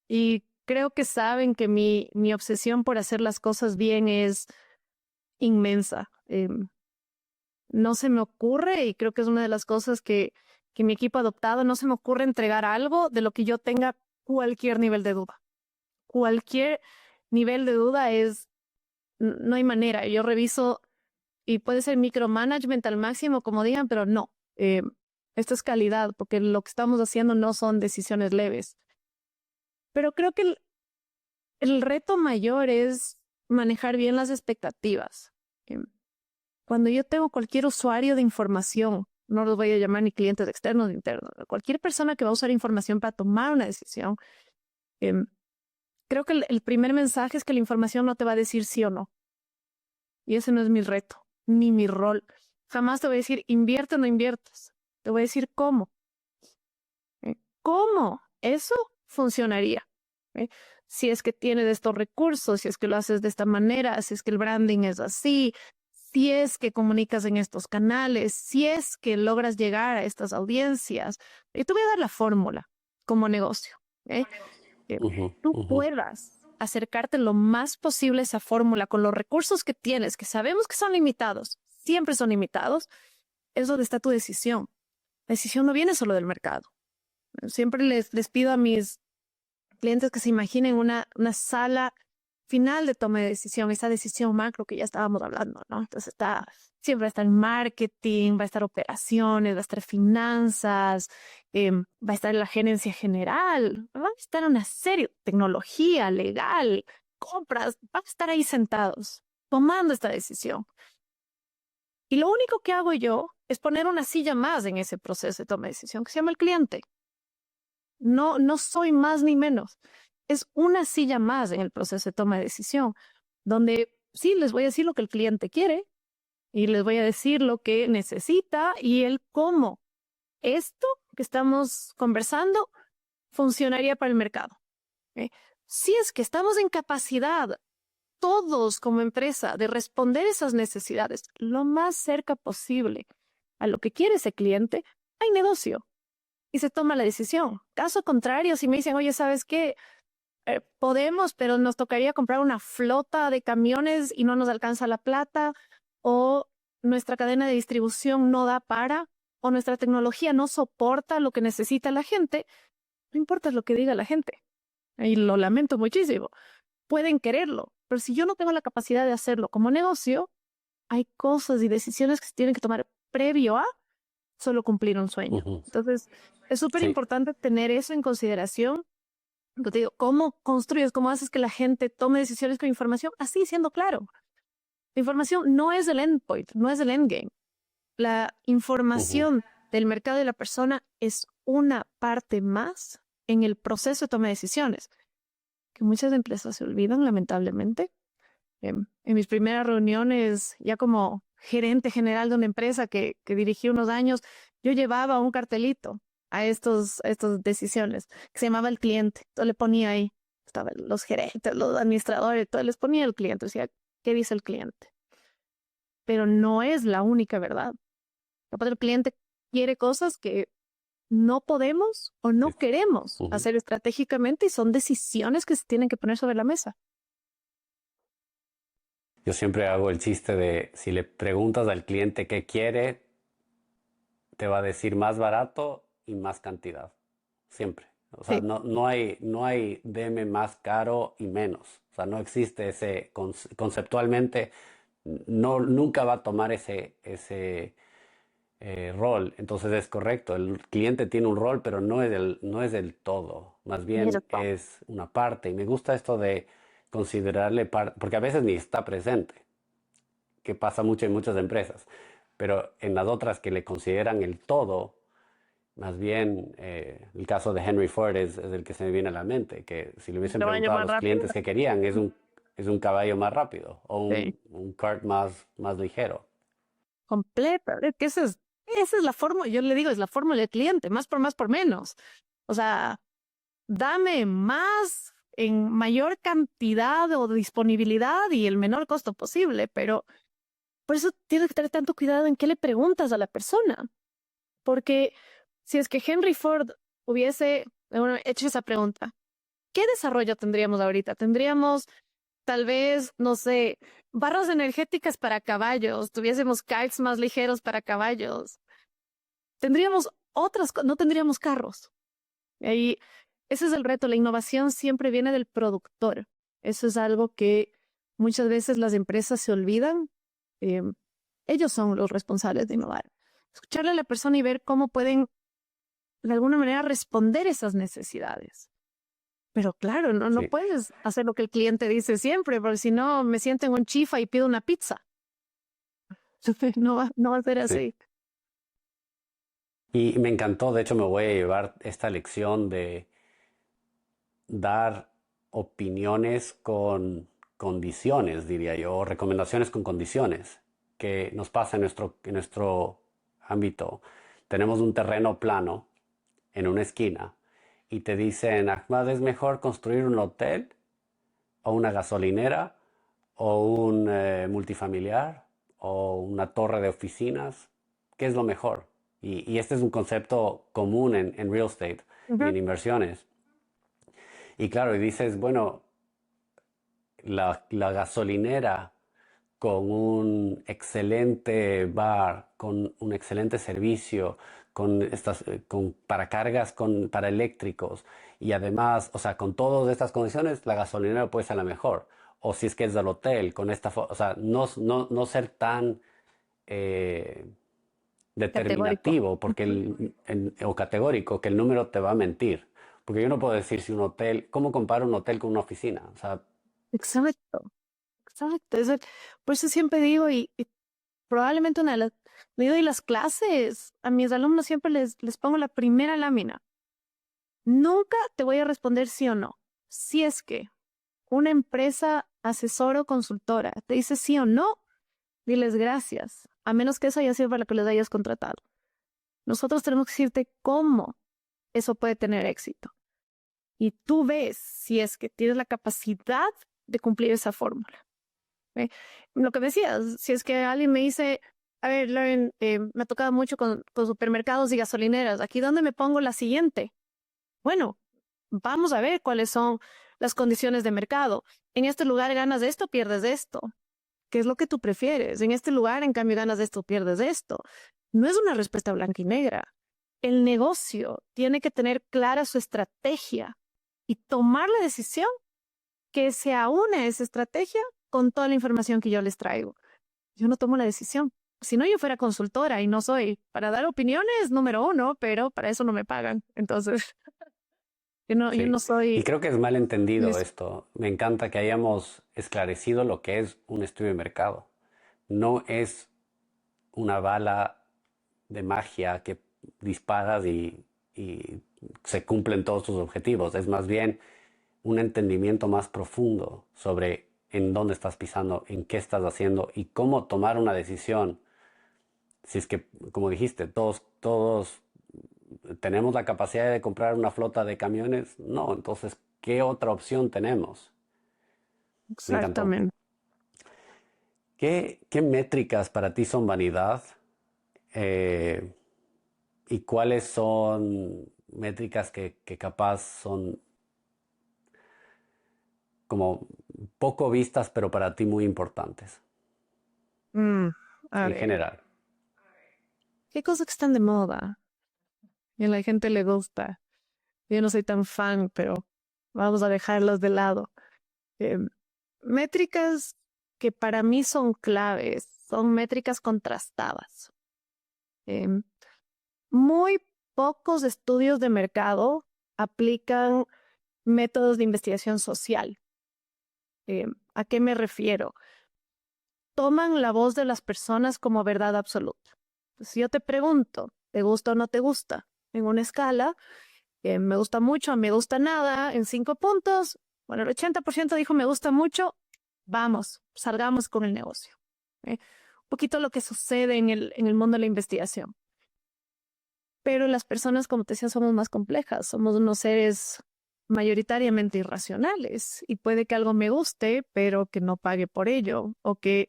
Speaker 1: y creo que saben que mi obsesión por hacer las cosas bien es inmensa. No se me ocurre, y creo que es una de las cosas que mi equipo ha adoptado, no se me ocurre entregar algo de lo que yo tenga cualquier nivel de duda. Cualquier nivel de duda no hay manera. Yo reviso y puede ser micromanagement al máximo, como digan, pero no. Esto es calidad, porque lo que estamos haciendo no son decisiones leves. Pero creo que el reto mayor es manejar bien las expectativas. Em, Cuando yo tengo cualquier usuario de información, no los voy a llamar ni clientes externos ni internos, cualquier persona que va a usar información para tomar una decisión, em, creo que el primer mensaje es que la información no te va a decir sí o no. Y ese no es mi reto, ni mi rol. Jamás te voy a decir invierte o no inviertas. Te voy a decir cómo. ¿Cómo eso funcionaría? ¿Eh? Si es que tienes estos recursos, si es que lo haces de esta manera, si es que el branding es así, si es que comunicas en estos canales, si es que logras llegar a estas audiencias. Yo te voy a dar la fórmula como negocio. ¿Eh? Que
Speaker 2: Ujú,
Speaker 1: tú
Speaker 2: ujú.
Speaker 1: puedas acercarte lo más posible a esa fórmula con los recursos que tienes, que sabemos que son limitados, siempre son limitados, es donde está tu decisión. La decisión no viene solo del mercado. Siempre les pido a mis clientes que se imaginen una sala final de toma de decisión, esa decisión macro que ya estábamos hablando, ¿no? Entonces siempre va a estar marketing, va a estar operaciones, va a estar finanzas, va a estar la gerencia general, va a estar una serie, tecnología, legal, compras, van a estar ahí sentados tomando esta decisión. Y lo único que hago yo es poner una silla más en ese proceso de toma de decisión que se llama el cliente. No soy más ni menos. Es una silla más en el proceso de toma de decisión, donde sí les voy a decir lo que el cliente quiere y les voy a decir lo que necesita y el cómo. Esto que estamos conversando funcionaría para el mercado. ¿Ok? Si es que estamos en capacidad, todos como empresa, de responder esas necesidades lo más cerca posible a lo que quiere ese cliente, hay negocio y se toma la decisión. Caso contrario, si me dicen, oye, ¿sabes qué? Podemos, pero nos tocaría comprar una flota de camiones y no nos alcanza la plata, o nuestra cadena de distribución no da para, o nuestra tecnología no soporta lo que necesita la gente, no importa lo que diga la gente. Y lo lamento muchísimo. Pueden quererlo, pero si yo no tengo la capacidad de hacerlo como negocio, hay cosas y decisiones que se tienen que tomar previo a solo cumplir un sueño.
Speaker 2: Ujú.
Speaker 1: Entonces, es súper
Speaker 2: Sí.
Speaker 1: importante tener eso en consideración. Como te digo, ¿cómo construyes, cómo haces que la gente tome decisiones con información? Así, siendo claro. La información no es el endpoint, no es el endgame. La
Speaker 2: Ujú.
Speaker 1: información del mercado de la persona es una parte más en el proceso de toma de decisiones, que muchas empresas se olvidan, lamentablemente. En mis primeras reuniones, ya como gerente general de una empresa que dirigí unos años, yo llevaba un cartelito a estas decisiones que se llamaba el cliente. Entonces le ponía ahí, estaban los gerentes, los administradores, todo les ponía el cliente, decía, ¿qué dice el cliente? Pero no es la única verdad. Capaz el cliente quiere cosas que no podemos o no queremos
Speaker 2: Ujú.
Speaker 1: hacer estratégicamente y son decisiones que se tienen que poner sobre la mesa.
Speaker 2: Yo siempre hago el chiste de si le preguntas al cliente qué quiere, te va a decir más barato y más cantidad. Siempre. O sea,
Speaker 1: Sí,
Speaker 2: no hay deme más caro y menos. O sea, no existe ese conceptualmente, no, nunca va a tomar ese rol. Entonces es correcto. El cliente tiene un rol, pero no es del todo. Más bien
Speaker 1: cierto.
Speaker 2: es una parte. Y me gusta esto de considerarle parte, porque a veces ni está presente, que pasa mucho en muchas empresas. Pero en las otras que le consideran el todo, más bien, el caso de Henry Ford es el que se me viene a la mente, que si le hubiesen
Speaker 1: Lo baño
Speaker 2: preguntado a
Speaker 1: más
Speaker 2: los
Speaker 1: rápido.
Speaker 2: clientes qué querían, es un caballo más rápido o
Speaker 1: Sí.
Speaker 2: un kart más ligero.
Speaker 1: Completa. Es que esa es la fórmula, yo le digo, es la fórmula del cliente, más por menos. O sea, dame más en mayor cantidad o disponibilidad y el menor costo posible, pero por eso tienes que tener tanto cuidado en qué le preguntas a la persona, porque si es que Henry Ford hubiese hecho esa pregunta, ¿qué desarrollo tendríamos ahorita? Tendríamos tal vez, no sé, barras energéticas para caballos, tuviésemos kites más ligeros para caballos, tendríamos no tendríamos carros. Y ahí, ese es el reto, la innovación siempre viene del productor. Eso es algo que muchas veces las empresas se olvidan. eh, Ellos son los responsables de innovar. Escucharle a la persona y ver cómo pueden de alguna manera responder esas necesidades. Pero claro, no
Speaker 2: Sí.
Speaker 1: puedes hacer lo que el cliente dice siempre, porque si no me siento en un chifa y pido una pizza. No va a ser
Speaker 2: Sí.
Speaker 1: así.
Speaker 2: Y me encantó, de hecho me voy a llevar esta lección de dar opiniones con condiciones, diría yo, o recomendaciones con condiciones, que nos pasa en nuestro ámbito. Tenemos un terreno plano en una esquina y te dicen, Ahmad, es mejor construir un hotel o una gasolinera o un multifamiliar o una torre de oficinas. ¿Qué es lo mejor? Y este es un concepto común en real estate y
Speaker 1: Ujú.
Speaker 2: en inversiones. Y claro, y dices, bueno, la gasolinera con un excelente bar, con un excelente servicio, para cargas para eléctricos y además, o sea, con todas estas condiciones, la gasolinera puede ser la mejor. O si es que es del hotel, o sea, no ser tan eh,
Speaker 1: Categórico.
Speaker 2: determinativo
Speaker 1: Ujú.
Speaker 2: o categórico que el número te va a mentir. Porque yo no puedo decir si un hotel, ¿cómo comparo un hotel con una oficina? O sea,
Speaker 1: Exacto, exacto. Por eso siempre digo, y probablemente una de las, le doy las clases, a mis alumnos siempre les pongo la primera lámina. Nunca te voy a responder sí o no. Si es que una empresa asesora o consultora te dice sí o no, diles gracias, a menos que eso haya sido para lo que les hayas contratado. Nosotros tenemos que decirte cómo eso puede tener éxito. y tú ves si es que tienes la capacidad de cumplir esa fórmula. ¿Ve? Lo que decías, si es que alguien me dice, a ver, Lauren, me ha tocado mucho con supermercados y gasolineras, ¿aquí dónde me pongo la siguiente? Bueno, vamos a ver cuáles son las condiciones de mercado. En este lugar ganas esto, pierdes esto. ¿Qué es lo que tú prefieres? En este lugar, en cambio, ganas esto, pierdes esto. No es una respuesta blanca y negra. El negocio tiene que tener clara su estrategia y tomar la decisión que se aúne a esa estrategia con toda la información que yo les traigo. Yo no tomo la decisión. Si no, yo fuera consultora y no soy. Para dar opiniones, número uno, pero para eso no me pagan. Entonces, yo no
Speaker 2: Sí, y
Speaker 1: soy...
Speaker 2: creo que es mal entendido
Speaker 1: les-
Speaker 2: esto. Me encanta que hayamos esclarecido lo que es un estudio de mercado. No es una bala de magia que disparas y se cumplen todos tus objetivos. Es más bien un entendimiento más profundo sobre en dónde estás pisando, en qué estás haciendo y cómo tomar una decisión. Si es que, como dijiste, todos tenemos la capacidad de comprar una flota de camiones, no, entonces, ¿qué otra opción tenemos? Me encantó.
Speaker 1: Exactamente.
Speaker 2: ¿Qué métricas para ti son vanidad? Eh, ¿Y cuáles son métricas que capaz son como poco vistas, pero para ti muy importantes
Speaker 1: Mm, a
Speaker 2: en
Speaker 1: ver,
Speaker 2: general?
Speaker 1: ¿qué cosas que están de moda? Y a la gente le gusta. Yo no soy tan fan, pero vamos a dejarlos de lado. Em, Métricas que para mí son claves, son métricas contrastadas. Em, Muy pocos estudios de mercado aplican métodos de investigación social. ¿A qué me refiero? Toman la voz de las personas como verdad absoluta. Si yo te pregunto, ¿te gusta o no te gusta? En una escala, me gusta mucho, me gusta nada, en 5 puntos, bueno, el 80% dijo me gusta mucho, vamos, salgamos con el negocio. Un poquito lo que sucede en el mundo de la investigación. Pero las personas, como te decía, somos más complejas, somos unos seres mayoritariamente irracionales y puede que algo me guste, pero que no pague por ello, o que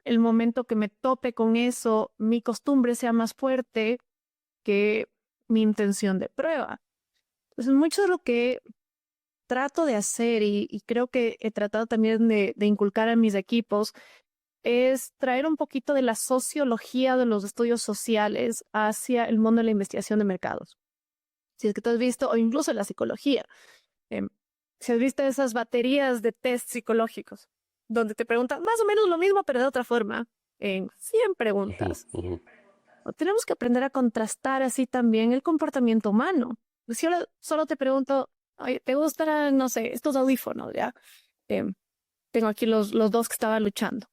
Speaker 1: el momento que me tope con eso, mi costumbre sea más fuerte que mi intención de prueba. Entonces, mucho de lo que trato de hacer y creo que he tratado también de inculcar a mis equipos es traer un poquito de la sociología de los estudios sociales hacia el mundo de la investigación de mercados. Si es que tú has visto, o incluso la psicología, em, si has visto esas baterías de test psicológicos, donde te preguntan más o menos lo mismo, pero de otra forma, en 100
Speaker 2: Ujú,
Speaker 1: preguntas.
Speaker 2: ujú.
Speaker 1: O tenemos que aprender a contrastar así también el comportamiento humano. Pues si ahora solo te pregunto, oye, ¿te gustan, no sé, estos audífonos, ya? Em, Tengo aquí los dos que estaban luchando.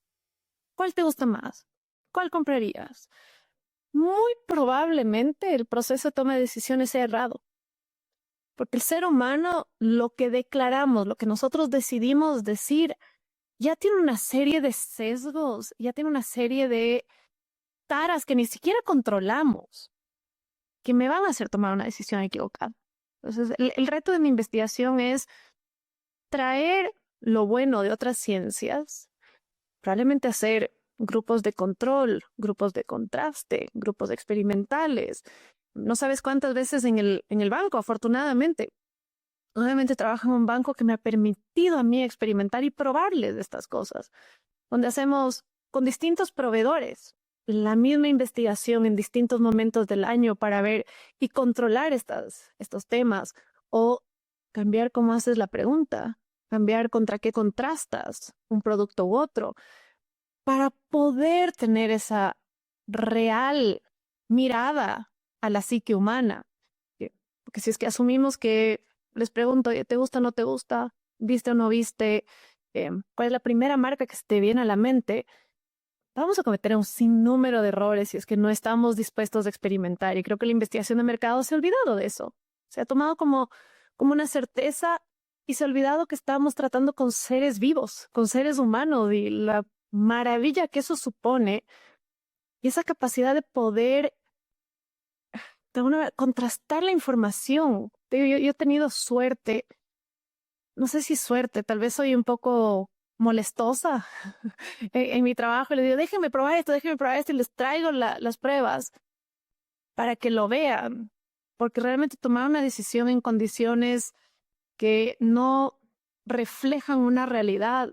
Speaker 1: ¿Cuál te gusta más? ¿Cuál comprarías? Muy probablemente el proceso de toma de decisiones sea errado, porque el ser humano, lo que declaramos, lo que nosotros decidimos decir, ya tiene una serie de sesgos, ya tiene una serie de taras que ni siquiera controlamos, que me van a hacer tomar una decisión equivocada. Entonces, el reto de mi investigación es traer lo bueno de otras ciencias, probablemente hacer grupos de control, grupos de contraste, grupos experimentales. No sabes cuántas veces en el banco, afortunadamente. Obviamente trabajo en un banco que me ha permitido a mí experimentar y probarles de estas cosas, donde hacemos con distintos proveedores la misma investigación en distintos momentos del año para ver y controlar estos temas o cambiar cómo haces la pregunta, cambiar contra qué contrastas un producto u otro para poder tener esa real mirada a la psique humana. Porque si es que asumimos que les pregunto, ¿te gusta o no te gusta? ¿Viste o no viste? ¿Cuál es la primera marca que se te viene a la mente? Vamos a cometer un sinnúmero de errores si es que no estamos dispuestos a experimentar. Y creo que la investigación de mercado se ha olvidado de eso. Se ha tomado como una certeza y se ha olvidado que estamos tratando con seres vivos, con seres humanos y la maravilla que eso supone y esa capacidad de poder de alguna manera, contrastar la información. Te digo, yo he tenido suerte, no sé si suerte, tal vez soy un poco molestosa en mi trabajo. Y le digo, déjenme probar esto y les traigo las pruebas para que lo vean, porque realmente tomar una decisión en condiciones que no reflejan una realidad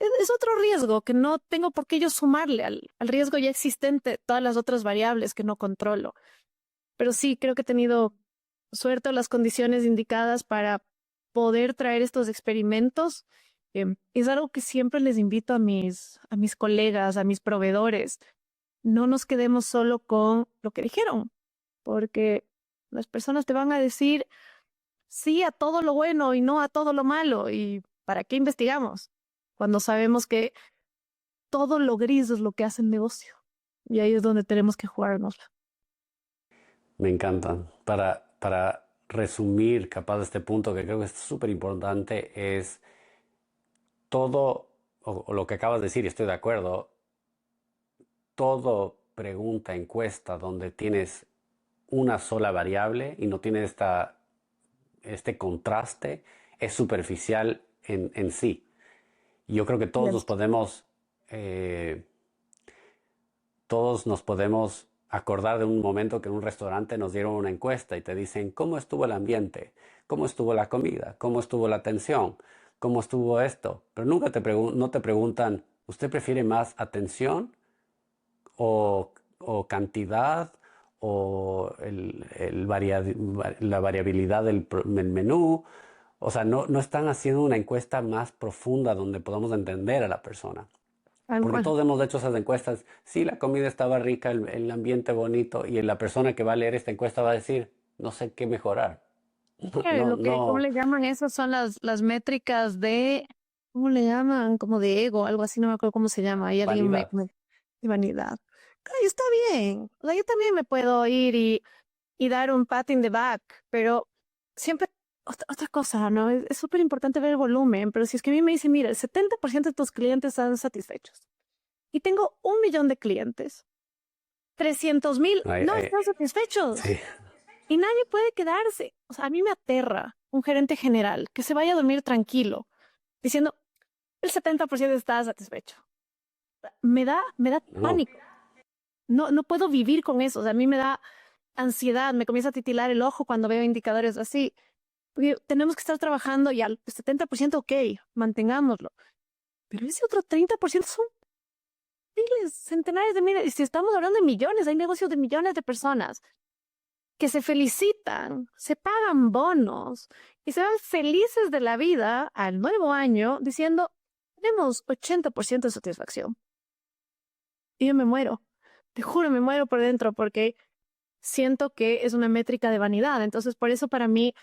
Speaker 1: es otro riesgo que no tengo por qué yo sumarle al riesgo ya existente, todas las otras variables que no controlo. Pero sí, creo que he tenido suerte o las condiciones indicadas para poder traer estos experimentos. Es algo que siempre les invito a mis colegas, a mis proveedores. No nos quedemos solo con lo que dijeron, porque las personas te van a decir sí a todo lo bueno y no a todo lo malo. ¿Y para qué investigamos? Cuando sabemos que todo lo gris es lo que hace el negocio. Y ahí es donde tenemos que jugárnosla.
Speaker 2: Me encantan. Para resumir, capaz de este punto que creo que es súper importante, es todo, o lo que acabas de decir, y estoy de acuerdo, todo pregunta, encuesta donde tienes una sola variable y no tienes este contraste, es superficial en sí. Y yo creo que
Speaker 1: Cierto.
Speaker 2: eh, todos nos podemos acordar de un momento que en un restaurante nos dieron una encuesta y te dicen cómo estuvo el ambiente, cómo estuvo la comida, cómo estuvo la atención, cómo estuvo esto. Pero nunca no te preguntan, ¿usted prefiere más atención o cantidad o la variabilidad del menú? O sea, no están haciendo una encuesta más profunda donde podamos entender a la persona.
Speaker 1: Tal
Speaker 2: Porque
Speaker 1: cual.
Speaker 2: todos hemos hecho esas encuestas. Sí, la comida estaba rica, el ambiente bonito, y la persona que va a leer esta encuesta va a decir, no sé qué mejorar. No,
Speaker 1: Lo que, ¿cómo
Speaker 2: no,
Speaker 1: le llaman? Esas son las métricas de, ¿cómo le llaman? Como de ego, algo así, no me acuerdo cómo se llama. Ahí alguien
Speaker 2: vanidad.
Speaker 1: de vanidad. Ay, está bien. O sea, yo también me puedo ir y dar un pat in the back, pero siempre, otra cosa, ¿no? Es súper importante ver el volumen, pero si es que a mí me dicen, mira, el 70% de tus clientes están satisfechos y tengo 1 millón de clientes, 300.000
Speaker 2: Ay,
Speaker 1: no
Speaker 2: ay,
Speaker 1: están satisfechos
Speaker 2: sí,
Speaker 1: y nadie puede quedarse. O sea, a mí me aterra un gerente general que se vaya a dormir tranquilo diciendo, el 70% está satisfecho. Me da
Speaker 2: no,
Speaker 1: pánico. No puedo vivir con eso. O sea, a mí me da ansiedad, me comienza a titilar el ojo cuando veo indicadores así. Porque tenemos que estar trabajando y al 70%, ok, mantengámoslo. Pero ese otro 30% son miles, centenares de miles. Y si estamos hablando de millones, hay negocios de millones de personas que se felicitan, se pagan bonos y se van felices de la vida al nuevo año diciendo, tenemos 80% de satisfacción. Y yo me muero. Te juro, me muero por dentro porque siento que es una métrica de vanidad. Entonces, por eso para mí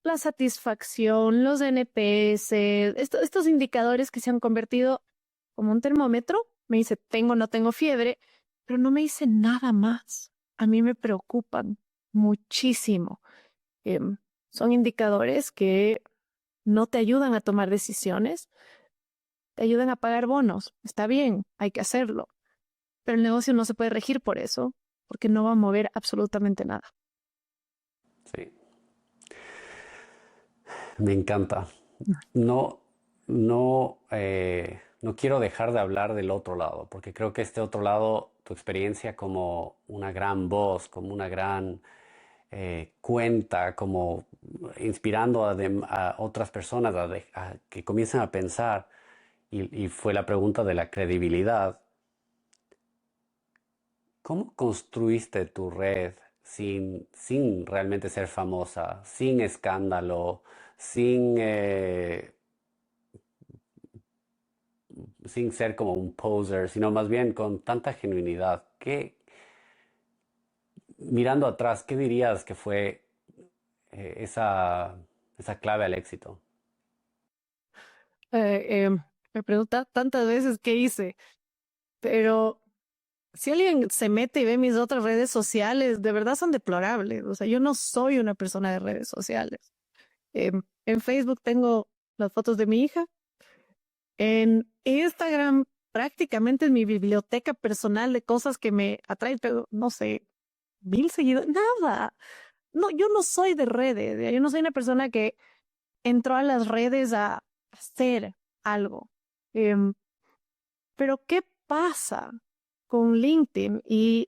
Speaker 1: la satisfacción, los NPS, estos indicadores que se han convertido como un termómetro, me dice, tengo o no tengo fiebre, pero no me dice nada más. A mí me preocupan muchísimo. Em, Son indicadores que no te ayudan a tomar decisiones, te ayudan a pagar bonos. Está bien, hay que hacerlo, pero el negocio no se puede regir por eso, porque no va a mover absolutamente nada.
Speaker 2: sí, me encanta. No, no quiero dejar de hablar del otro lado, porque creo que este otro lado, tu experiencia como una gran voz, como una gran cuenta, como inspirando a otras personas a que comiencen a pensar, y fue la pregunta de la credibilidad. ¿Cómo construiste tu red sin realmente ser famosa, sin escándalo, sin, sin ser como un poser, sino más bien con tanta genuinidad? Mirando atrás, ¿qué dirías que fue esa clave al éxito?
Speaker 1: Me pregunta tantas veces qué hice, pero si alguien se mete y ve mis otras redes sociales, de verdad son deplorables. O sea, yo no soy una persona de redes sociales. En Facebook tengo las fotos de mi hija. En Instagram prácticamente es mi biblioteca personal de cosas que me atraen, pero no sé, 1000 seguidores, nada. No, yo no soy de redes, yo no soy una persona que entró a las redes a hacer algo. Em, pero ¿qué pasa con LinkedIn? Y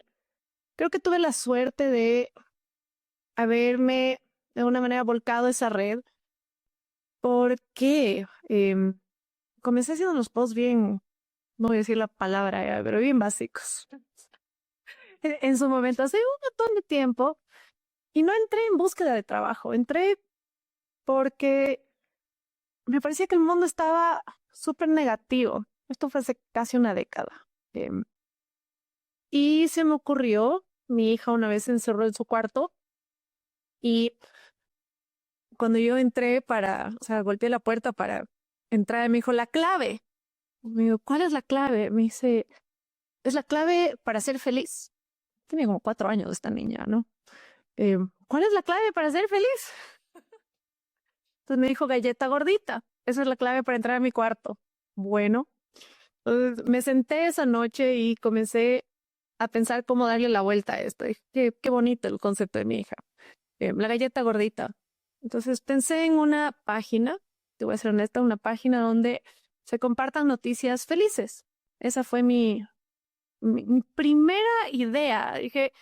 Speaker 1: creo que tuve la suerte de haberme de alguna manera volcado a esa red porque comencé haciendo unos posts bien, no voy a decir la palabra, pero bien básicos. En su momento, hace un montón de tiempo, y no entré en búsqueda de trabajo, entré porque me parecía que el mundo estaba súper negativo. Esto fue hace casi una década. Y se me ocurrió, mi hija una vez se encerró en su cuarto y cuando yo entré o sea, golpeé la puerta para entrar, me dijo, la clave. Me digo, ¿cuál es la clave? Me dice, es la clave para ser feliz. Tenía como 4 años esta niña, ¿no? ¿Cuál es la clave para ser feliz? Entonces me dijo, galleta gordita. Esa es la clave para entrar a mi cuarto. Bueno, entonces me senté esa noche y comencé a pensar cómo darle la vuelta a esto. Dije, qué bonito el concepto de mi hija. La galleta gordita. Entonces pensé en una página, te voy a ser honesta, una página donde se compartan noticias felices. Esa fue mi primera idea. Dije,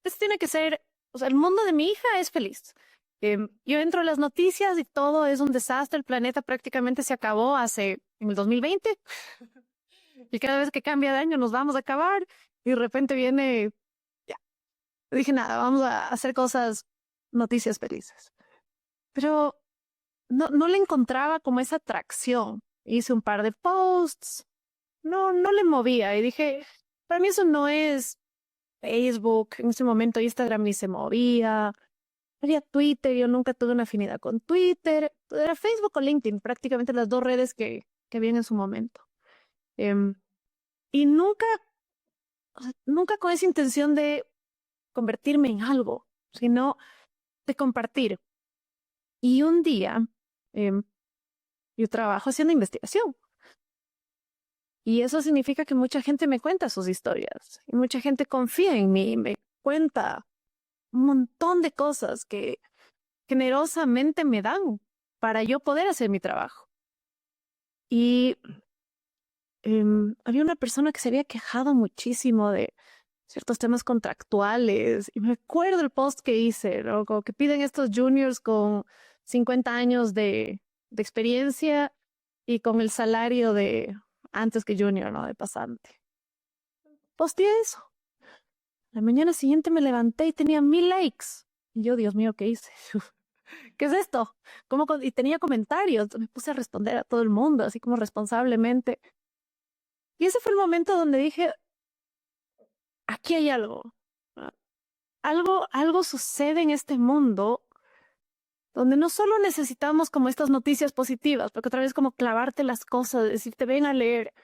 Speaker 1: esto tiene que ser, o sea, el mundo de mi hija es feliz. Yo entro a las noticias y todo es un desastre. El planeta prácticamente se acabó en el 2020. Y cada vez que cambia de año nos vamos a acabar. Y de repente viene, ya. Dije, nada, vamos a hacer cosas, noticias felices. Pero no le encontraba como esa atracción. Hice un par de posts, no le movía y dije, para mí eso no es Facebook, en ese momento Instagram ni se movía, había Twitter, yo nunca tuve una afinidad con Twitter, era Facebook o LinkedIn, prácticamente las dos redes que habían en su momento. Em, y nunca, o sea, nunca con esa intención de convertirme en algo, sino de compartir. Y un día, em, yo trabajo haciendo investigación. Y eso significa que mucha gente me cuenta sus historias y mucha gente confía en mí, me cuenta un montón de cosas que generosamente me dan para yo poder hacer mi trabajo. Y había una persona que se había quejado muchísimo de ciertos temas contractuales y me acuerdo el post que hice, ¿no? Como que piden estos juniors con 50 años de experiencia y con el salario de antes que junior, ¿no? De pasante. Posteé eso. La mañana siguiente me levanté y tenía 1000 likes. Y yo, Dios mío, ¿qué hice? ¿Qué es esto? Y tenía comentarios. Me puse a responder a todo el mundo, así como responsablemente. Y ese fue el momento donde dije, aquí hay algo. Ah, algo sucede en este mundo donde no solo necesitamos como estas noticias positivas, porque otra vez como clavarte las cosas, decirte, ven a leer.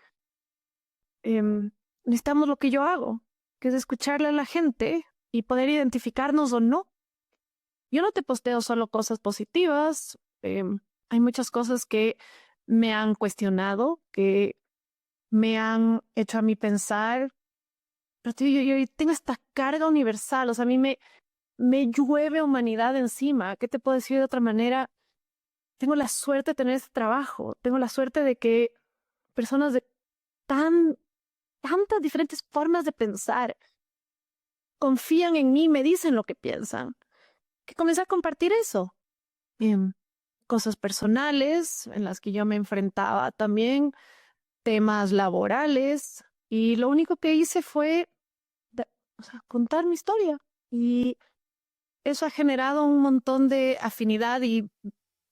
Speaker 1: Em, necesitamos lo que yo hago, que es escucharle a la gente y poder identificarnos o no. Yo no te posteo solo cosas positivas, hay muchas cosas que me han cuestionado, que me han hecho a mí pensar, pero tío, yo tengo esta carga universal, o sea, a mí me llueve humanidad encima. ¿Qué te puedo decir de otra manera? Tengo la suerte de tener este trabajo, tengo la suerte de que personas de tan, tantas diferentes formas de pensar confían en mí, me dicen lo que piensan, que comencé a compartir eso. Em, Cosas personales en las que yo me enfrentaba también, temas laborales, y lo único que hice fue o sea, contar mi historia. Y eso ha generado un montón de afinidad y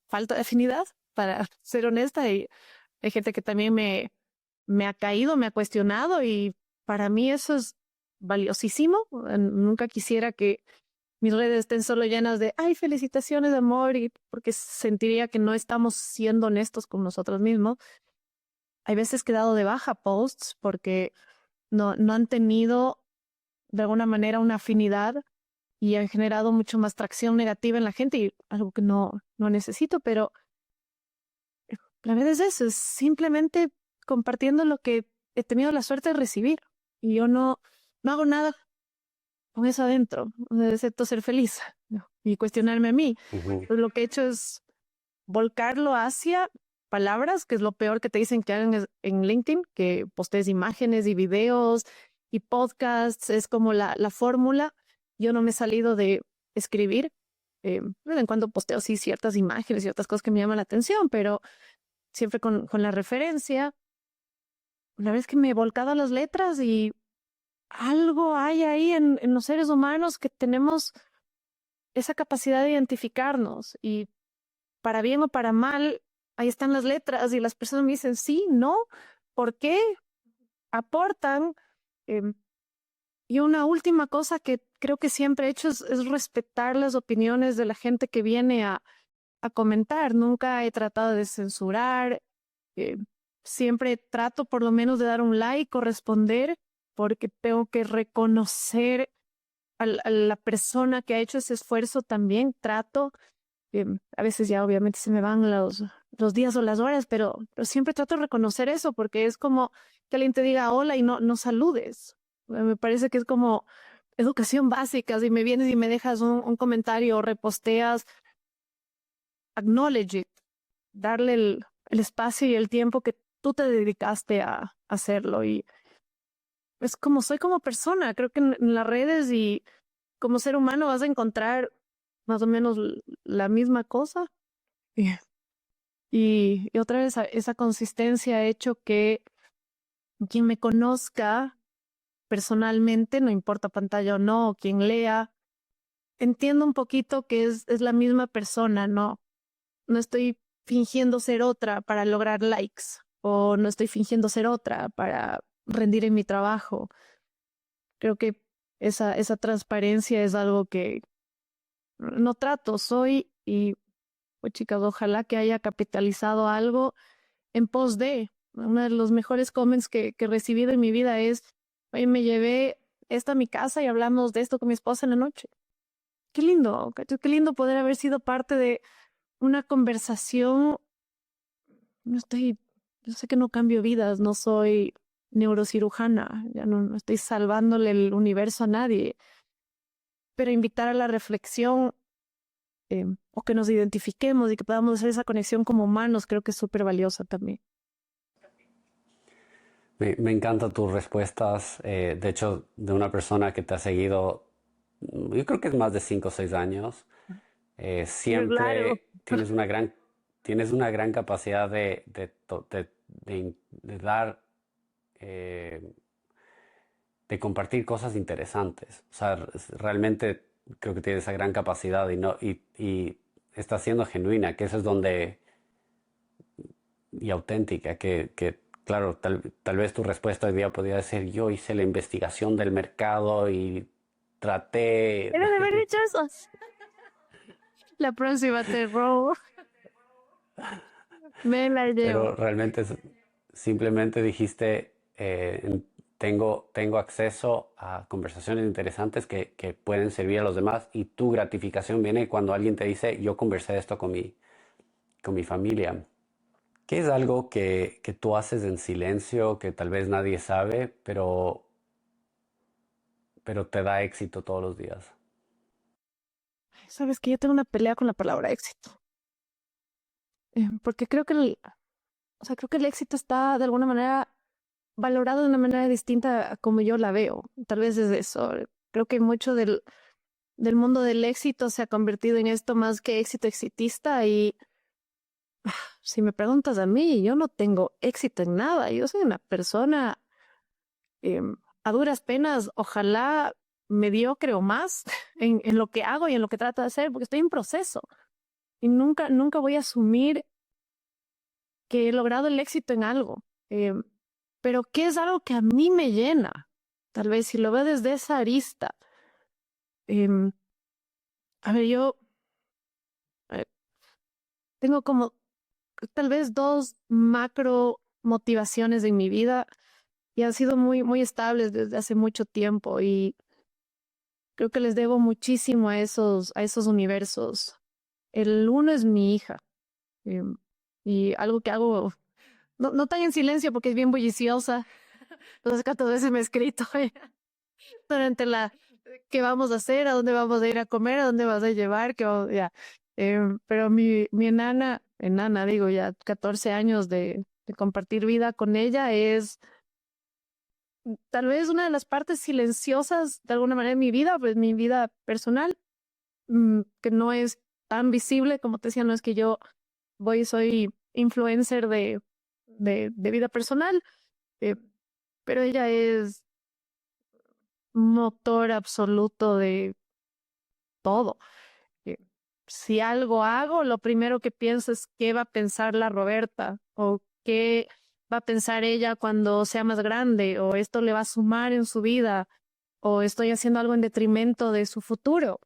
Speaker 1: falta de afinidad, para ser honesta, y hay gente que también me ha caído, me ha cuestionado, y para mí eso es valiosísimo. Nunca quisiera que mis redes estén solo llenas de, ay, felicitaciones de amor, y porque sentiría que no estamos siendo honestos con nosotros mismos. Hay veces que he dado de baja posts porque no han tenido de alguna manera una afinidad y han generado mucho más tracción negativa en la gente, y algo que no necesito, pero la verdad es eso, es simplemente compartiendo lo que he tenido la suerte de recibir. Y yo no hago nada con eso adentro, excepto ser feliz, ¿no? Y cuestionarme a mí.
Speaker 2: Ujú.
Speaker 1: Pues lo que he hecho es volcarlo hacia palabras, que es lo peor que te dicen que hagan en LinkedIn, que postees imágenes y videos y podcasts, es como la fórmula. Yo no me he salido de escribir. De vez en cuando posteo sí ciertas imágenes, ciertas cosas que me llaman la atención, pero siempre con la referencia. La verdad es que me he volcado a las letras y algo hay ahí en los seres humanos que tenemos esa capacidad de identificarnos y para bien o para mal, ahí están las letras y las personas me dicen sí, no, ¿por qué? Aportan. em, y una última cosa que creo que siempre he hecho es respetar las opiniones de la gente que viene a comentar. Nunca he tratado de censurar. eh, Siempre trato por lo menos de dar un like o responder porque tengo que reconocer a la persona que ha hecho ese esfuerzo también. Trato. A veces ya obviamente se me van los días o las horas, pero siempre trato de reconocer eso porque es como que alguien te diga hola y no saludes. Me parece que es como educación básica. Si me vienes y me dejas un comentario o reposteas, acknowledge it, darle el espacio y el tiempo que tú te dedicaste a hacerlo. Y es como soy como persona. Creo que en las redes y como ser humano vas a encontrar más o menos la misma cosa. Y y otra vez esa consistencia ha hecho que quien me conozca personalmente, no importa pantalla o no, o quien lea, entienda un poquito que es la misma persona, ¿no? No estoy fingiendo ser otra para lograr likes o no estoy fingiendo ser otra para rendir en mi trabajo. Creo que esa transparencia es algo que no trato, soy y, pues chicas, ojalá que haya capitalizado algo en pos de. Uno de los mejores comments que he recibido en mi vida es, oye, me llevé esto a mi casa y hablamos de esto con mi esposa en la noche. Qué lindo, ¿cachai? Qué lindo poder haber sido parte de una conversación. No estoy, yo sé que no cambio vidas, no soy neurocirujana, ya no estoy salvándole el universo a nadie, pero invitar a la reflexión o que nos identifiquemos y que podamos hacer esa conexión como humanos, creo que es súper valiosa también.
Speaker 2: Me encantan tus respuestas. De hecho, de una persona que te ha seguido, yo creo que es más de 5 o 6 años.
Speaker 1: Pero claro,
Speaker 2: Siempre tienes una gran capacidad de dar, eh, de compartir cosas interesantes. O sea, realmente creo que tienes esa gran capacidad y estás siendo genuina, que eso es donde, y auténtica, claro, tal vez tu respuesta hoy día podría ser yo hice la investigación del mercado y traté,
Speaker 1: era de haber dicho eso. La próxima te robo. Me la
Speaker 2: pero
Speaker 1: llevo.
Speaker 2: realmente simplemente dijiste, tengo acceso a conversaciones interesantes que pueden servir a los demás y tu gratificación viene cuando alguien te dice, yo conversé esto con mi familia. ¿Qué es algo que tú haces en silencio, que tal vez nadie sabe, pero te da éxito todos los días?
Speaker 1: Sabes que yo tengo una pelea con la palabra éxito. Porque creo que o sea, creo que el éxito está de alguna manera valorado de una manera distinta a como yo la veo. Tal vez es eso. Creo que mucho del mundo del éxito se ha convertido en esto más que éxito exitista. Y si me preguntas a mí, yo no tengo éxito en nada. Yo soy una persona a duras penas, ojalá mediocre o más en lo que hago y en lo que trato de hacer, porque estoy en proceso y nunca voy a asumir que he logrado el éxito en algo. Eh, pero ¿qué es algo que a mí me llena? Tal vez si lo veo desde esa arista. em, a ver, yo eh, tengo como tal vez dos macro motivaciones en mi vida y han sido muy estables desde hace mucho tiempo y creo que les debo muchísimo a esos universos. El uno es mi hija. em, y algo que hago, no tan en silencio porque es bien bulliciosa. Entonces, 14 veces me he escrito durante qué vamos a hacer, a dónde vamos a ir a comer, a dónde vas a llevar, ya. Pero mi enana, digo, ya 14 años de compartir vida con ella es tal vez una de las partes silenciosas de alguna manera de mi vida, pues mi vida personal, que no es tan visible, como te decía, no es que yo soy influencer de vida personal, eh, pero ella es motor absoluto de todo. Eh, si algo hago, lo primero que pienso es qué va a pensar la Roberta o qué va a pensar ella cuando sea más grande o esto le va a sumar en su vida o estoy haciendo algo en detrimento de su futuro.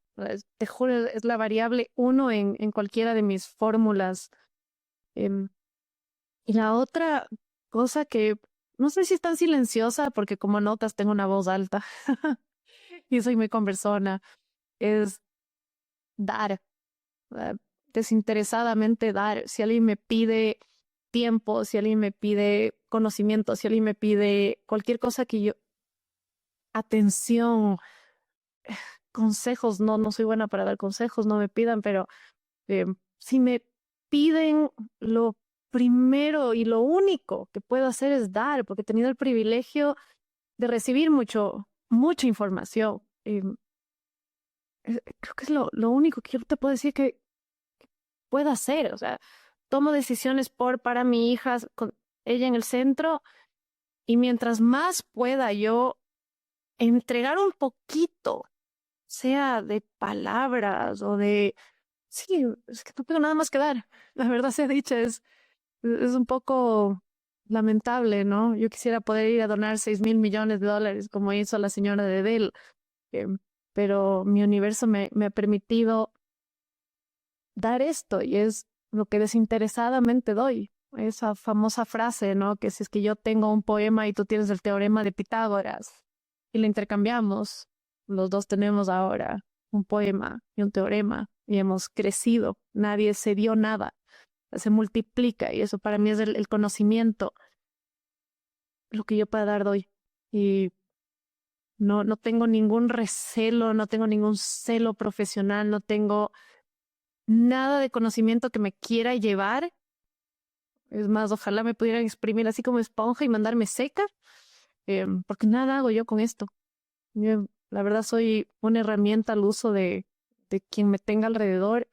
Speaker 1: Te juro, es la variable uno en cualquiera de mis fórmulas. Em, y la otra cosa que no sé si es tan silenciosa porque como notas tengo una voz alta y soy muy conversona, es dar, eh, desinteresadamente dar. Si alguien me pide tiempo, si alguien me pide conocimiento, si alguien me pide cualquier cosa que yo, atención, consejos, no soy buena para dar consejos, no me pidan, pero si me piden lo primero y lo único que puedo hacer es dar, porque he tenido el privilegio de recibir mucha información. Creo que es lo único que yo te puedo decir que puedo hacer. O sea, tomo decisiones para mi hija, con ella en el centro, y mientras más pueda yo entregar un poquito, sea de palabras o de... Sí, es que no tengo nada más que dar. La verdad sea dicha, es un poco lamentable, ¿no? Yo quisiera poder ir a donar 6.000 millones de dólares como hizo la señora de Dell, eh, pero mi universo me ha permitido dar esto y es lo que desinteresadamente doy. Esa famosa frase, ¿no? Que si es que yo tengo un poema y tú tienes el teorema de Pitágoras y lo intercambiamos, los dos tenemos ahora un poema y un teorema y hemos crecido. Nadie se dio nada, se multiplica y eso para mí es el conocimiento, lo que yo pueda dar doy. Y no tengo ningún recelo, no tengo ningún celo profesional, no tengo nada de conocimiento que me quiera llevar. Es más, ojalá me pudieran exprimir así como esponja y mandarme seca, porque nada hago yo con esto. Yo, la verdad, soy una herramienta al uso de quien me tenga alrededor.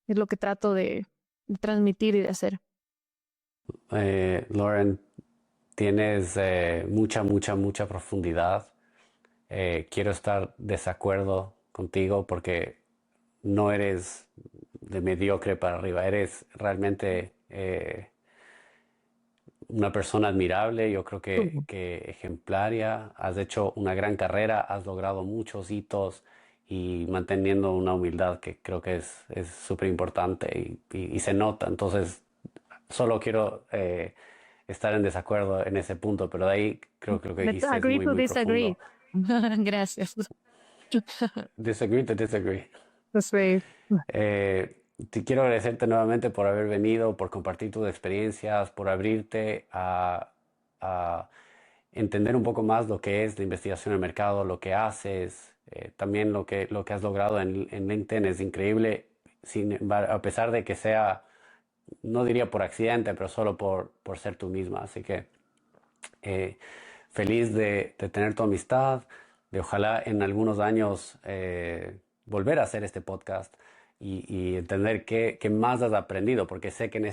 Speaker 1: Es lo que trato de transmitir y de hacer.
Speaker 2: Lauren, tienes mucha profundidad. Quiero estar desacuerdo contigo porque no eres de mediocre para arriba, eres realmente una persona admirable, yo creo
Speaker 1: Ujú.
Speaker 2: que ejemplaria, has hecho una gran carrera, has logrado muchos hitos y manteniendo una humildad que creo que es súper importante y se nota. Entonces, solo quiero estar en desacuerdo en ese punto, pero de ahí creo que lo que
Speaker 1: Let's
Speaker 2: dijiste es
Speaker 1: agree to
Speaker 2: muy
Speaker 1: disagree.
Speaker 2: profundo.
Speaker 1: Gracias.
Speaker 2: Disagree to disagree.
Speaker 1: Sí.
Speaker 2: Te quiero agradecerte nuevamente por haber venido, por compartir tus experiencias, por abrirte a entender un poco más lo que es la investigación en el mercado, lo que haces, también lo que has logrado en LinkedIn es increíble, a pesar de que sea, no diría por accidente, pero solo por ser tú misma. Así que eh, feliz de tener tu amistad, de ojalá en algunos años volver a hacer este podcast y entender qué más has aprendido, porque sé que en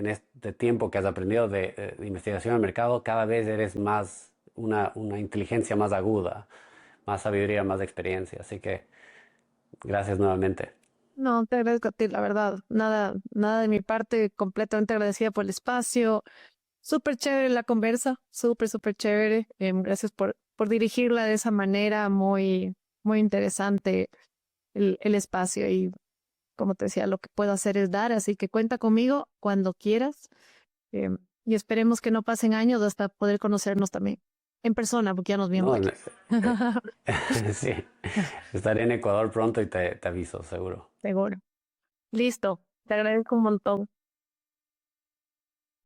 Speaker 2: este tiempo que has aprendido de investigación del mercado, cada vez eres más una inteligencia más aguda, más sabiduría, más experiencia. Así que gracias nuevamente.
Speaker 1: No, te agradezco a ti, la verdad. Nada de mi parte, completamente agradecida por el espacio. Súper chévere la conversa, súper chévere. Gracias por dirigirla de esa manera, muy interesante el espacio y como te decía, lo que puedo hacer es dar, así que cuenta conmigo cuando quieras. Y esperemos que no pasen años hasta poder conocernos también en persona, porque ya nos vimos
Speaker 2: No,
Speaker 1: aquí.
Speaker 2: eh, sí, estaré en Ecuador pronto y te aviso, seguro.
Speaker 1: Seguro. Listo, te agradezco un montón.